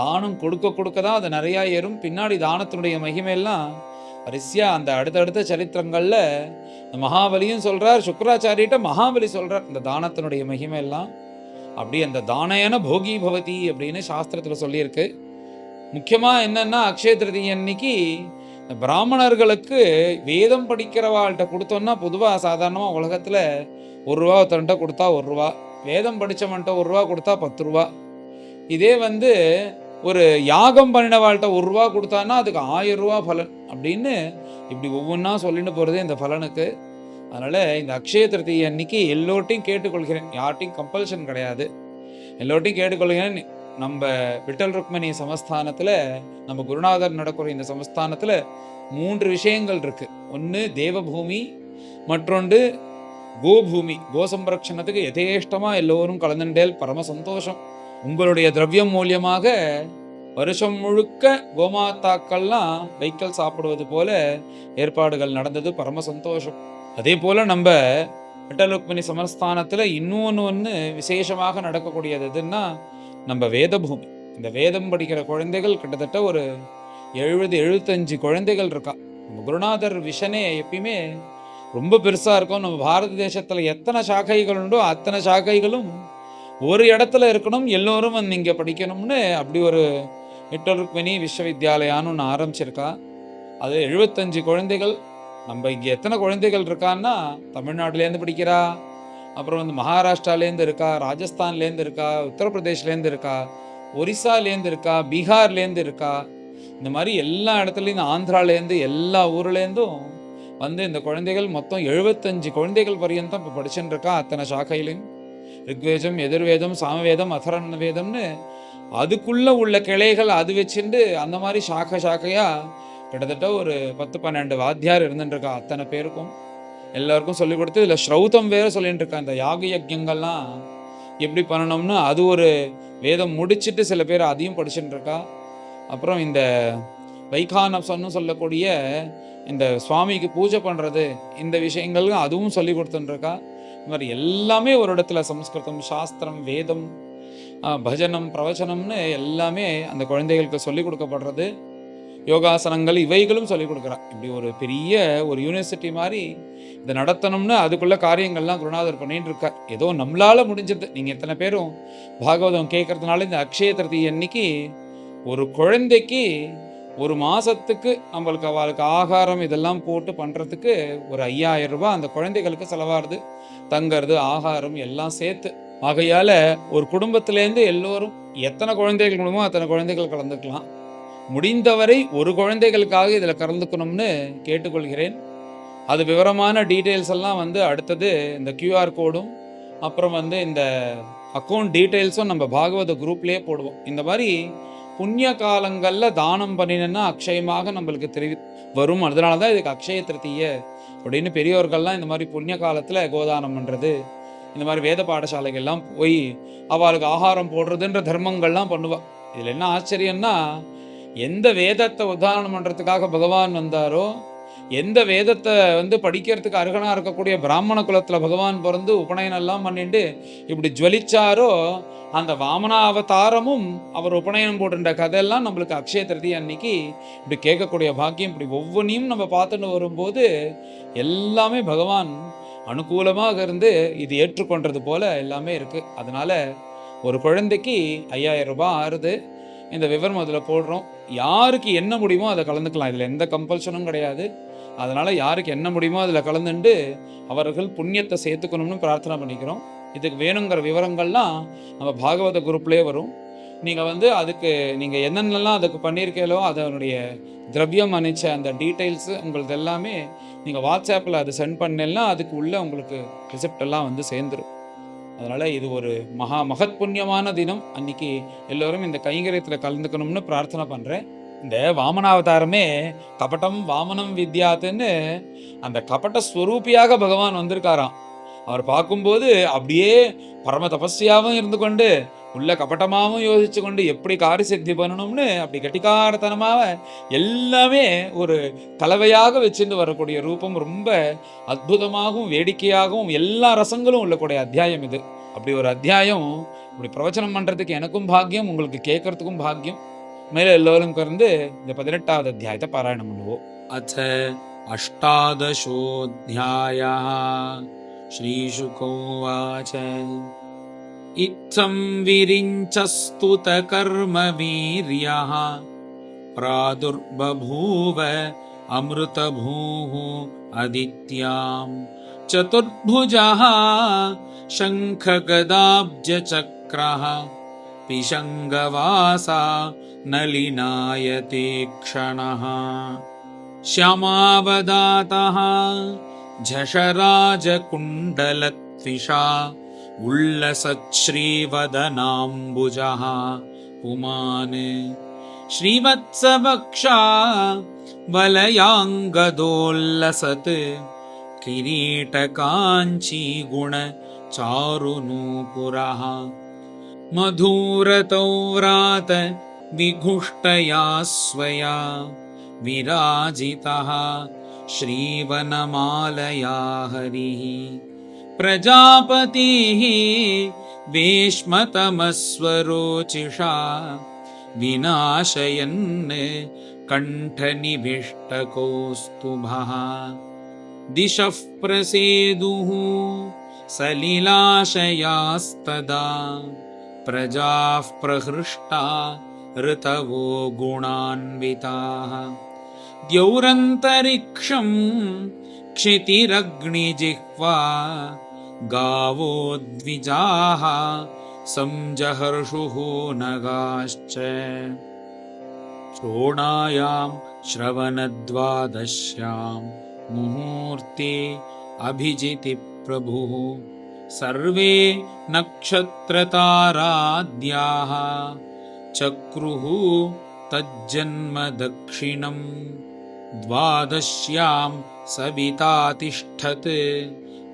தானம் கொடுக்க கொடுக்க தான் அது நிறையா ஏறும். பின்னாடி தானத்தினுடைய மகிமையெல்லாம் வரிசையா அந்த அடுத்தடுத்த சரித்திரங்கள்ல மகாபலியும் சொல்றார், சுக்கராச்சாரியிட்ட மகாபலி சொல்றார் இந்த தானத்தினுடைய மகிமையெல்லாம். அப்படி அந்த தானேன போகி பவதி அப்படின்னு சாஸ்திரத்துல சொல்லியிருக்கு. முக்கியமாக என்னன்னா அக்ஷய திருதியை அன்னைக்கு பிராமணர்களுக்கு வேதம் படிக்கிறவாள்கிட்ட கொடுத்தோன்னா, பொதுவாக சாதாரணமாக உலகத்தில் 1 ரூபா ஒருத்தன்ட்ட கொடுத்தா 1 ரூபா, வேதம் படித்தவன்ட்ட 1 ரூபா கொடுத்தா 10 ரூபா. இதே வந்து ஒரு யாகம் பண்ணினவாள்கிட்ட 1 ரூபா கொடுத்தான்னா அதுக்கு 1000 ரூபா பலன் அப்படின்னு இப்படி ஒவ்வொன்றா சொல்லிட்டு போகிறதே இந்த பலனுக்கு. அதனால் இந்த அக்ஷய திருதியை அன்னைக்கு எல்லோர்ட்டையும் கேட்டுக்கொள்கிறேன், யார்ட்டையும் கம்பல்ஷன் கிடையாது, எல்லோர்ட்டையும் கேட்டுக்கொள்கிறேன். நம்ம விட்டல் ருக்மணி சமஸ்தானத்தில், நம்ம குருநாதர் நடக்கிற இந்த சமஸ்தானத்தில் 3 விஷயங்கள் இருக்கு. ஒன்று தேவபூமி, மற்றொன்று கோபூமி. கோசம்ரக்ஷணத்துக்கு யதேஷ்டமாக எல்லோரும் கலந்துண்டேல், பரம சந்தோஷம். உங்களுடைய திரவியம் மூலியமாக வருஷம் முழுக்க கோமாத்தாக்கள்லாம் வைக்கல் சாப்பிடுவது போல ஏற்பாடுகள் நடந்தது, பரம சந்தோஷம். அதே போல நம்ம விட்டல் ருக்மணி சமஸ்தானத்தில் இன்னொன்று விசேஷமாக நடக்கக்கூடியது எதுன்னா, நம்ம வேதபூமி. இந்த வேதம் படிக்கிற குழந்தைகள் கிட்டத்தட்ட ஒரு 70-75 குழந்தைகள் இருக்கா. நம்ம குருநாதர் விஷனே எப்பயுமே ரொம்ப பெருசாக இருக்கும். நம்ம பாரத தேசத்தில் எத்தனை சாக்கைகள் உண்டோ அத்தனை சாக்கைகளும் ஒரு இடத்துல இருக்கணும், எல்லோரும் வந்து இங்கே படிக்கணும்னு அப்படி ஒரு விட்டல் ருக்மணி விஸ்வவித்யாலயான்னு ஒன்று ஆரம்பிச்சிருக்கா. அது 75 குழந்தைகள். நம்ம இங்கே எத்தனை குழந்தைகள் இருக்கான்னா, தமிழ்நாட்டிலேருந்து படிக்கிறா, அப்புறம் வந்து மகாராஷ்டிராலேருந்து இருக்கா, ராஜஸ்தான்லேருந்து இருக்கா, உத்தரப்பிரதேஷ்லேருந்து இருக்கா, ஒரிசாலேருந்து இருக்கா, பீகார்லேருந்து இருக்கா, இந்த மாதிரி எல்லா இடத்துலேருந்து, ஆந்திராலேருந்து, எல்லா ஊர்லேருந்தும் வந்து இந்த குழந்தைகள் மொத்தம் 75 குழந்தைகள் பரியந்தம் இப்போ படிச்சுட்டு இருக்கா. அத்தனை சாக்கையிலையும் ரிக்வேதம், எதிர்வேதம், சாமவேதம், அதர்வண வேதம்னு அதுக்குள்ளே உள்ள கிளைகள் அது வச்சுட்டு அந்த மாதிரி சாக்கையாக கிட்டத்தட்ட ஒரு 10-12 வாத்தியார் இருந்துட்டுருக்கா. அத்தனை பேருக்கும் எல்லாருக்கும் சொல்லிக் கொடுத்து இதில் ஸ்ரௌதம் வேறு சொல்லிட்டு இருக்கா. இந்த யாக யஜ்யங்கள்லாம் எப்படி பண்ணணும்னு அது ஒரு வேதம் முடிச்சுட்டு சில பேர் அதையும் படிச்சுட்டு இருக்கா. அப்புறம் இந்த வைகானப்சன்னு சொல்லக்கூடிய இந்த சுவாமிக்கு பூஜை பண்ணுறது, இந்த விஷயங்களும் அதுவும் சொல்லி கொடுத்துட்டுருக்கா. இந்த மாதிரி எல்லாமே ஒரு இடத்துல சம்ஸ்கிருதம், சாஸ்திரம், வேதம், பஜனம், பிரவச்சனம்னு எல்லாமே அந்த குழந்தைகளுக்கு சொல்லிக் கொடுக்கப்படுறது. யோகாசனங்கள் இவைகளும் சொல்லிக் கொடுக்குறா. இப்படி ஒரு பெரிய ஒரு யூனிவர்சிட்டி மாதிரி இதை நடத்தணும்னு அதுக்குள்ள காரியங்கள்லாம் குருநாதர் பண்ணிட்டு இருக்கார். ஏதோ நம்மளால முடிஞ்சது. நீங்கள் எத்தனை பேரும் பாகவதம் கேட்கறதுனால இந்த அக்ஷய திருதி அன்னைக்கு ஒரு குழந்தைக்கு ஒரு மாசத்துக்கு நம்மளுக்கு அவளுக்கு ஆகாரம் இதெல்லாம் போட்டு பண்றதுக்கு ஒரு 5000 ரூபாய் அந்த குழந்தைகளுக்கு செலவாகுது. தங்கறது, ஆகாரம் எல்லாம் சேர்த்து. ஆகையால ஒரு குடும்பத்திலேருந்து எல்லோரும் எத்தனை குழந்தைகள் முடியுமோ அத்தனை குழந்தைகள் கலந்துக்கலாம். முடிந்தவரை ஒரு குழந்தைகளுக்காக இதுல கலந்துக்கணும்னு கேட்டுக்கொள்கிறேன். அது விவரமான டீட்டெயில்ஸ் எல்லாம் வந்து அடுத்தது இந்த QR கோடும் அப்புறம் வந்து இந்த அக்கௌண்ட் டீட்டெயில்ஸும் நம்ம பாகவத குரூப்லேயே போடுவோம். இந்த மாதிரி புண்ணிய காலங்களில் தானம் பண்ணினேன்னா அக்ஷயமாக நம்மளுக்கு வரும். அதனால தான் இதுக்கு அக்ஷய திருத்திய அப்படின்னு பெரியோர்கள்லாம் இந்த மாதிரி புண்ணிய காலத்தில் கோதானம் பண்ணுறது, இந்த மாதிரி வேத பாடசாலைகள்லாம் போய் அவளுக்கு ஆகாரம் போடுறதுன்ற தர்மங்கள்லாம் பண்ணுவா. இதில் என்ன ஆச்சரியம்னா, எந்த வேதத்தை உதாரணம் பண்ணுறதுக்காக பகவான் வந்தாரோ, எந்த வேதத்தை வந்து படிக்கிறதுக்கு அருகனாக இருக்கக்கூடிய பிராமண குலத்தில் பகவான் பிறந்து உபநயனம் எல்லாம் பண்ணிட்டு இப்படி ஜுவலிச்சாரோ, அந்த வாமன அவதாரமும் அவர் உபநயனம் போட்டுன்ற கதையெல்லாம் நம்மளுக்கு அக்ஷய திருதி அன்னைக்கு இப்படி கேட்கக்கூடிய பாக்கியம். இப்படி ஒவ்வொன்றையும் நம்ம பார்த்துட்டு வரும்போது எல்லாமே பகவான் அனுகூலமாக இருந்து இது ஏற்றுக்கொண்டது போல எல்லாமே இருக்கு. அதனால ஒரு குழந்தைக்கு 5000 ரூபாய் ஆறுது. இந்த விவரம் அதில் போடுறோம். யாருக்கு என்ன முடியுமோ அதை கலந்துக்கலாம். இதில் எந்த கம்பல்ஷனும் கிடையாது. அதனால யாருக்கு என்ன முடியுமோ அதில் கலந்துண்டு அவர்கள் புண்ணியத்தை சேர்த்துக்கணும்னு பிரார்த்தனை பண்ணிக்கிறோம். இதுக்கு வேணுங்கிற விவரங்கள்லாம் நம்ம பாகவத குரூப்லேயே வரும். நீங்கள் வந்து அதுக்கு நீங்கள் என்னென்னலாம் அதுக்கு பண்ணியிருக்கீங்களோ அதனுடைய திரவியம் அனுப்பிச்ச அந்த டீட்டெயில்ஸு உங்களுக்கு எல்லாமே நீங்கள் வாட்ஸ்அப்பில் அது சென்ட் பண்ணலன்னா அதுக்கு உள்ளே உங்களுக்கு ரிசிப்ட் எல்லாம் வந்து சேர்ந்துடும். அதனால் இது ஒரு மகத் புண்ணியமான தினம். அன்னைக்கு எல்லோரும் இந்த கைங்கரியத்தில் கலந்துக்கணும்னு பிரார்த்தனை பண்ணுறேன். இந்த வாமனாவதாரமே கபட்டம் வாமனம் வித்யாத்துன்னு அந்த கபட்ட ஸ்வரூபியாக பகவான் வந்திருக்காராம். அவர் பார்க்கும்போது அப்படியே பரம தபஸ்யாவும் இருந்து கொண்டு உள்ள கபட்டமாகவும் யோசிச்சு கொண்டு எப்படி காரி சித்தி பண்ணணும்னு அப்படி கட்டிக்காரத்தனமாக எல்லாமே ஒரு கலவையாக வச்சுட்டு வரக்கூடிய ரூபம் ரொம்ப அற்புதமாகவும் வேடிக்கையாகவும் எல்லா ரசங்களும் உள்ளக்கூடிய அத்தியாயம் இது. அப்படி ஒரு அத்தியாயம் இப்படி பிரவச்சனம் பண்ணுறதுக்கு எனக்கும் பாக்கியம், உங்களுக்கு கேட்கறதுக்கும் பாக்கியம். மேலே எல்லோரும் கறந்து இந்த 18வது அத்தியாயத்தை பாராயணம் பண்ணுவோம். அச்ச அஷ்டாதசோऽध्यायः श्रीशुक उवाच इत्थं विरिञ्चस्तुतकर्मवीर्यः प्रादुर्बभूव अमृतभूः अदित्यां चतुर्भुजः शङ्खगदाब्जचक्रः पिशङ्गवासा नलिनायते क्षणः श्यामावदातः झषराजकुण्डलत्विषा उल्लसच्छ्रीवदनाम्बुजः पुमान् श्रीवत्सवक्षा वलयाङ्गदोल्लसत् किरीटकाञ्चीगुणचारुनूपुरः मधुरतौव्रात विघुष्टया स्वया विराजितः श्रीवनमालया हरिः प्रजापतिः वेश्मतमस्वरोचिषा विनाशयन् कण्ठनिविष्टकौस्तुभः दिशः प्रसेदुः सलिलाशयास्तदा प्रजाः प्रहृष्टा ऋतवो गुणान्विताः द्यौरन्तरिक्षं क्षितिरग्निजिह्वा गावो द्विजाः संजहर्षुः नगाश्च श्रोणायां श्रवणद्वादश्यां मुहूर्ते अभिजिति प्रभुः सर्वे नक्षत्रताराद्याः चक्रुः तज्जन्म दक्षिणं द्वादश्यां सविता तिष्ठत्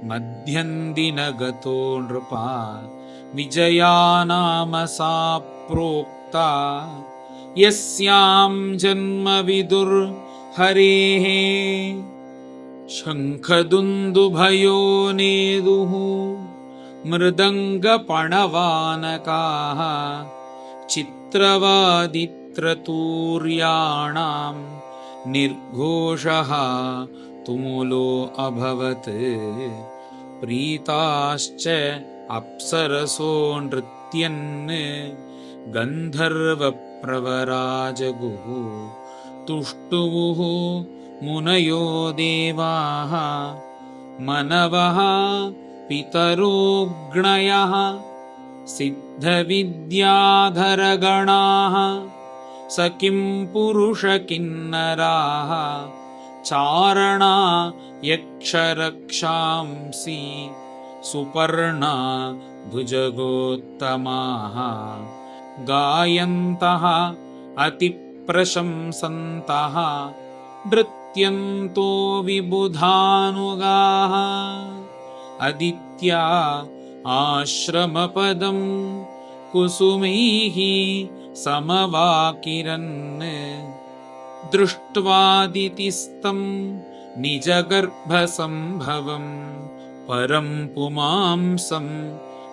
मध्यन्दिनगतो नृपा विजया नाम सा प्रोक्ता यस्यां जन्म विदुर्हरेः शङ्खदुन्दुभयो नेदुः मृदङ्गपणवानकाः चित्रवादित्रतूर्याणां निर्घोषः तुमुलो अभवत् प्रीताश्च अप्सरसो नृत्यन् गन्धर्वप्रवराजगुः तुष्टुवुः मुनयो देवाः मनवः पितरोऽग्नयः सिद्धविद्याधरगणाः स किं पुरुषकिन्नराः चारणा यक्षरक्षांसि सुपर्णा भुजगोत्तमाः गायन्तः अतिप्रशंसन्तः नृत्यन्तो विबुधानुगाः अदित्या आश्रमपदं कुसुमैः समवाकिरन् दृष्ट्वादितिस्तं निजगर्भसम्भवं परं पुमांसं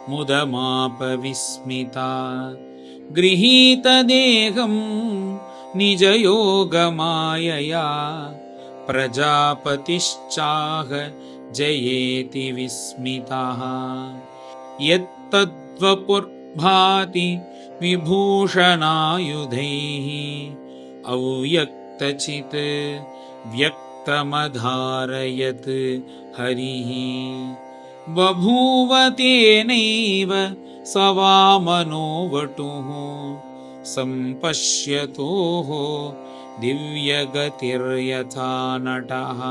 मुदमापविस्मिता गृहीतदेहं निजयोगमायया प्रजापतिश्चाह जयेति विस्मितः यत्तद्वपुर्भाति विभूषणायुधैः अव्यक्तचित् व्यक्तमधारयत् हरिः बभूव तेनैव स वामनो वटुः सम्पश्यतोः दिव्यगतिर्यथा नटः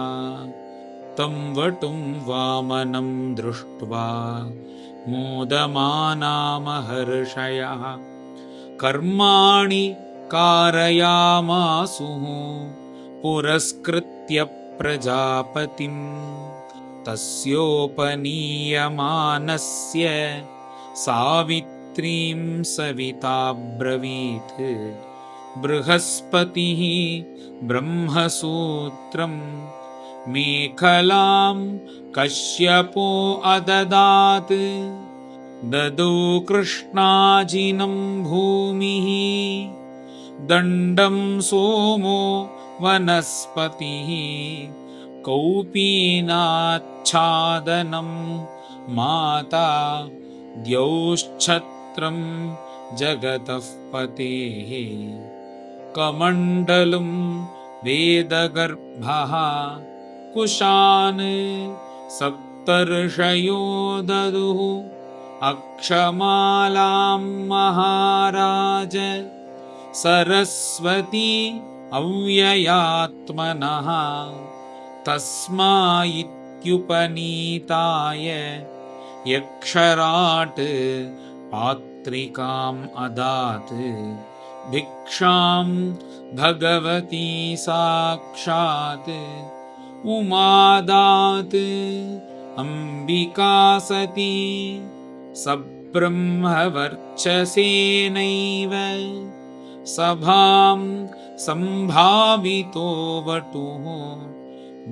तं वटुं वामनं दृष्ट्वा मोदमानामहर्षयः कर्माणि कारयामासुः पुरस्कृत्य प्रजापतिं तस्योपनीयमानस्य सावित्रीं सविताब्रवीत् बृहस्पतिः ब्रह्मसूत्रं मेखलां कश्यपो अददात् ददौ कृष्णाजिनं भूमिः दण्डं सोमो वनस्पतिः कौपीनाच्छादनं माता द्यौश्छत्रं जगतः पतेः कमण्डलुं वेदगर्भः कुशान् सप्तर्षयो ददुः अक्षमालां महाराज सरस्वती अव्ययात्मनः तस्मायित्युपनीताय यक्षराट् पात्रिकाम् अदात् भिक्षां भगवती साक्षात् उमादात् अम्बिका सती सब्रह्मवर्चसेनैव सभां सम्भावितो वटुः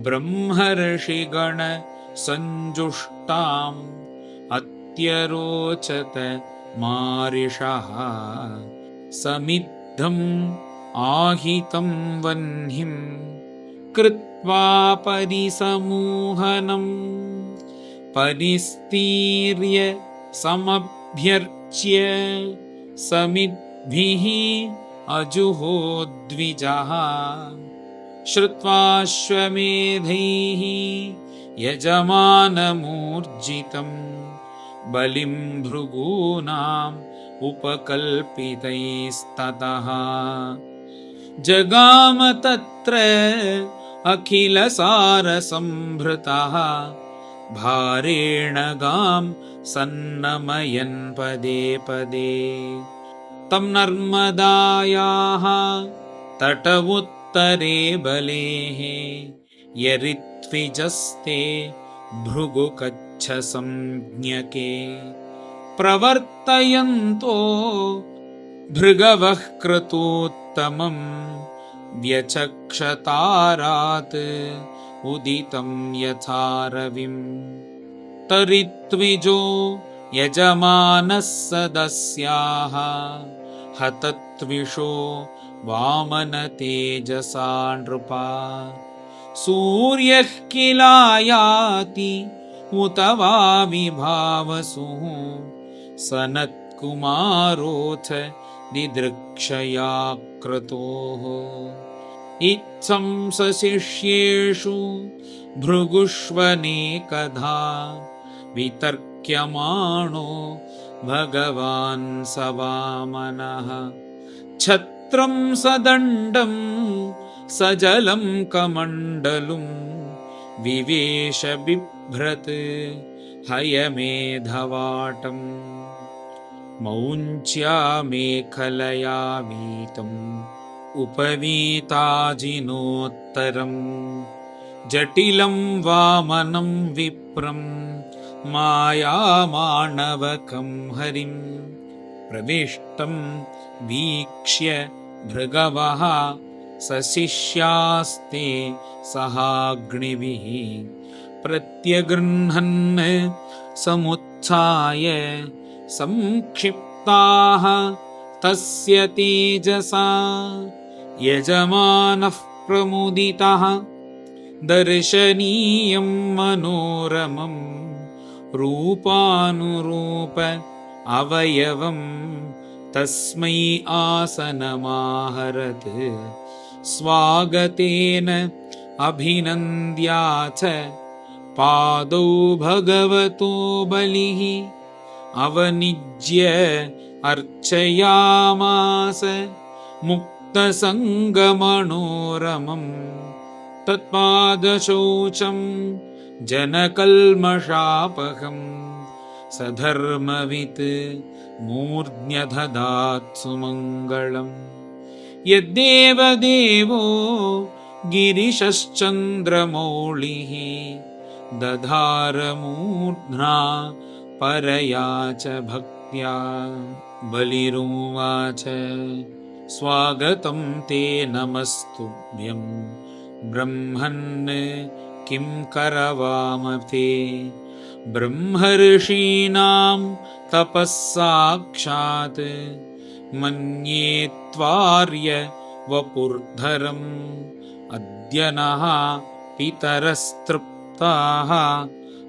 ब्रह्मर्षिगण संजुष्टाम् अत्यरोचत मारिषः समिद्धम् आहितं वह्निं कृत्वा परिसमूहनं परिस्तीर्य समभ्यर्च्य समिद्भिः अजुहोद्विजः श्रुत्वाश्वमेधैः यजमानमूर्जितं बलिं भृगूनाम् उपकल्पितैस्ततः जगाम तत्र अखिलसारसंभृतः भारेण गां सन्नमयन् पदे पदे तं नर्मदायाः तटवुत्तरे बलेः यरित्विजस्ते भृगुकच्छसंज्ञके प्रवर्तयन्तो भृगवः क्रतोत्तमं व्यचक्षतारात् उदितं यथा रविं तरित्विजो यजमानः सदस्याः हतत्विषो वामनतेजसा नृपा सूर्यः किलायाति उत वा विभावसुः सनत्कुमारोऽथ दिदृक्षया क्रतोः इत्थं सशिष्येषु भृगुष्वनेकधा वितर्क्यमाणो भगवान् स वामनः। छत्रं सदण्डं सजलं कमण्डलुं विवेश बिभ्रत् हयमेधवाटम्। मौञ्च्यामेखलयावीतम् उपवीताजिनोत्तरं जटिलं वामनं विप्रं मायामाणवकं हरिं प्रविष्टं वीक्ष्य भृगवः सशिष्यास्ते सहाग्निभिः प्रत्यगृह्णन् समुत्थाय संक्षिप्ताः तस्य तेजसा। यजमानः प्रमुदितः दर्शनीयं मनोरमं रूपानुरूप अवयवं तस्मै आसनमाहरत्। स्वागतेन अभिनन्द्याथ पादौ भगवतो बलिः अवनिज्य अर्चयामास मुक्तसङ्गमनोरमं। तत्पादशौचं जनकल्मषापहं सधर्मवित् मूर्ध्न्यदधात्सु मङ्गलम्। यद्देव देवो गिरिशश्चन्द्रमौळिः दधारमूर्ध्ना परया च भक्त्या। बलिरुवाच स्वागतं ते नमस्तुभ्यं ब्रह्मन् किं करवाम ते। ब्रह्मर्षीणां तपः साक्षात् मन्ये त्वार्य वपुर्धरम्। अद्य नः पितरस्तृप्ताः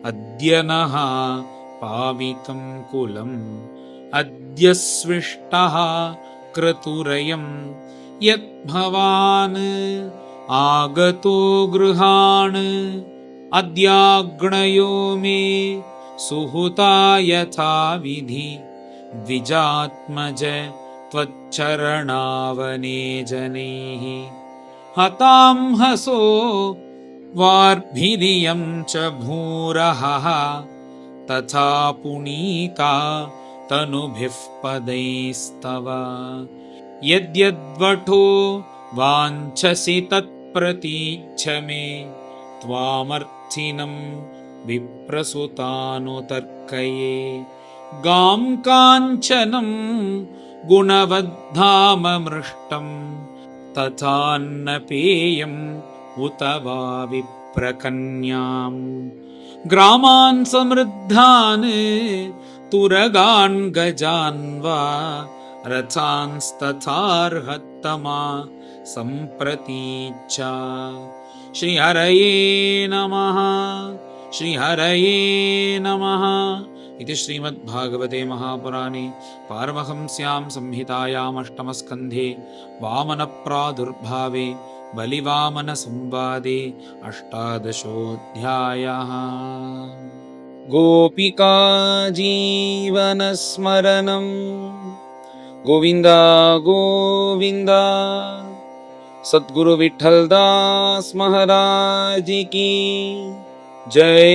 अद्य नः पावितं कुलम्। अद्य स्विष्टः क्रतुरयं यद्भवान् आगतो गृहाण। अद्याग्नयो मे सुहुता यथा विधि द्विजात्मज त्वच्चरणावने जनैः। हतां हसो वार्भिरियं च भूरहः तथा पुनीता तनुभिः पदैस्तव। यद्यद्वठो वाञ्छसि तत्प्रतीच्छ मे त्वामर्थिनं विप्रसुतानुतर्कये। गां काञ्चनं गुणवद्धाममृष्टं तथान्नपेयम् उत वा विप्रकन्याम्। ग्रामान् समृद्धान् तुरगान् गजान् वा रथांस्तथार्हत्तमा सम्प्रतीच्छ। श्रीहरये नमः श्रीहरये नमः। इति श्रीमद्भागवते महापुराणे पारमहंस्यां संहितायाम् अष्टमस्कन्धे वामनप्रादुर्भावे बलिवामनसंवादे अष्टादशोऽध्यायः। गोपिका जीवनस्मरणं गोविन्द गोविन्द। सद्गुरु विठ्ठलदास महाराज की जय।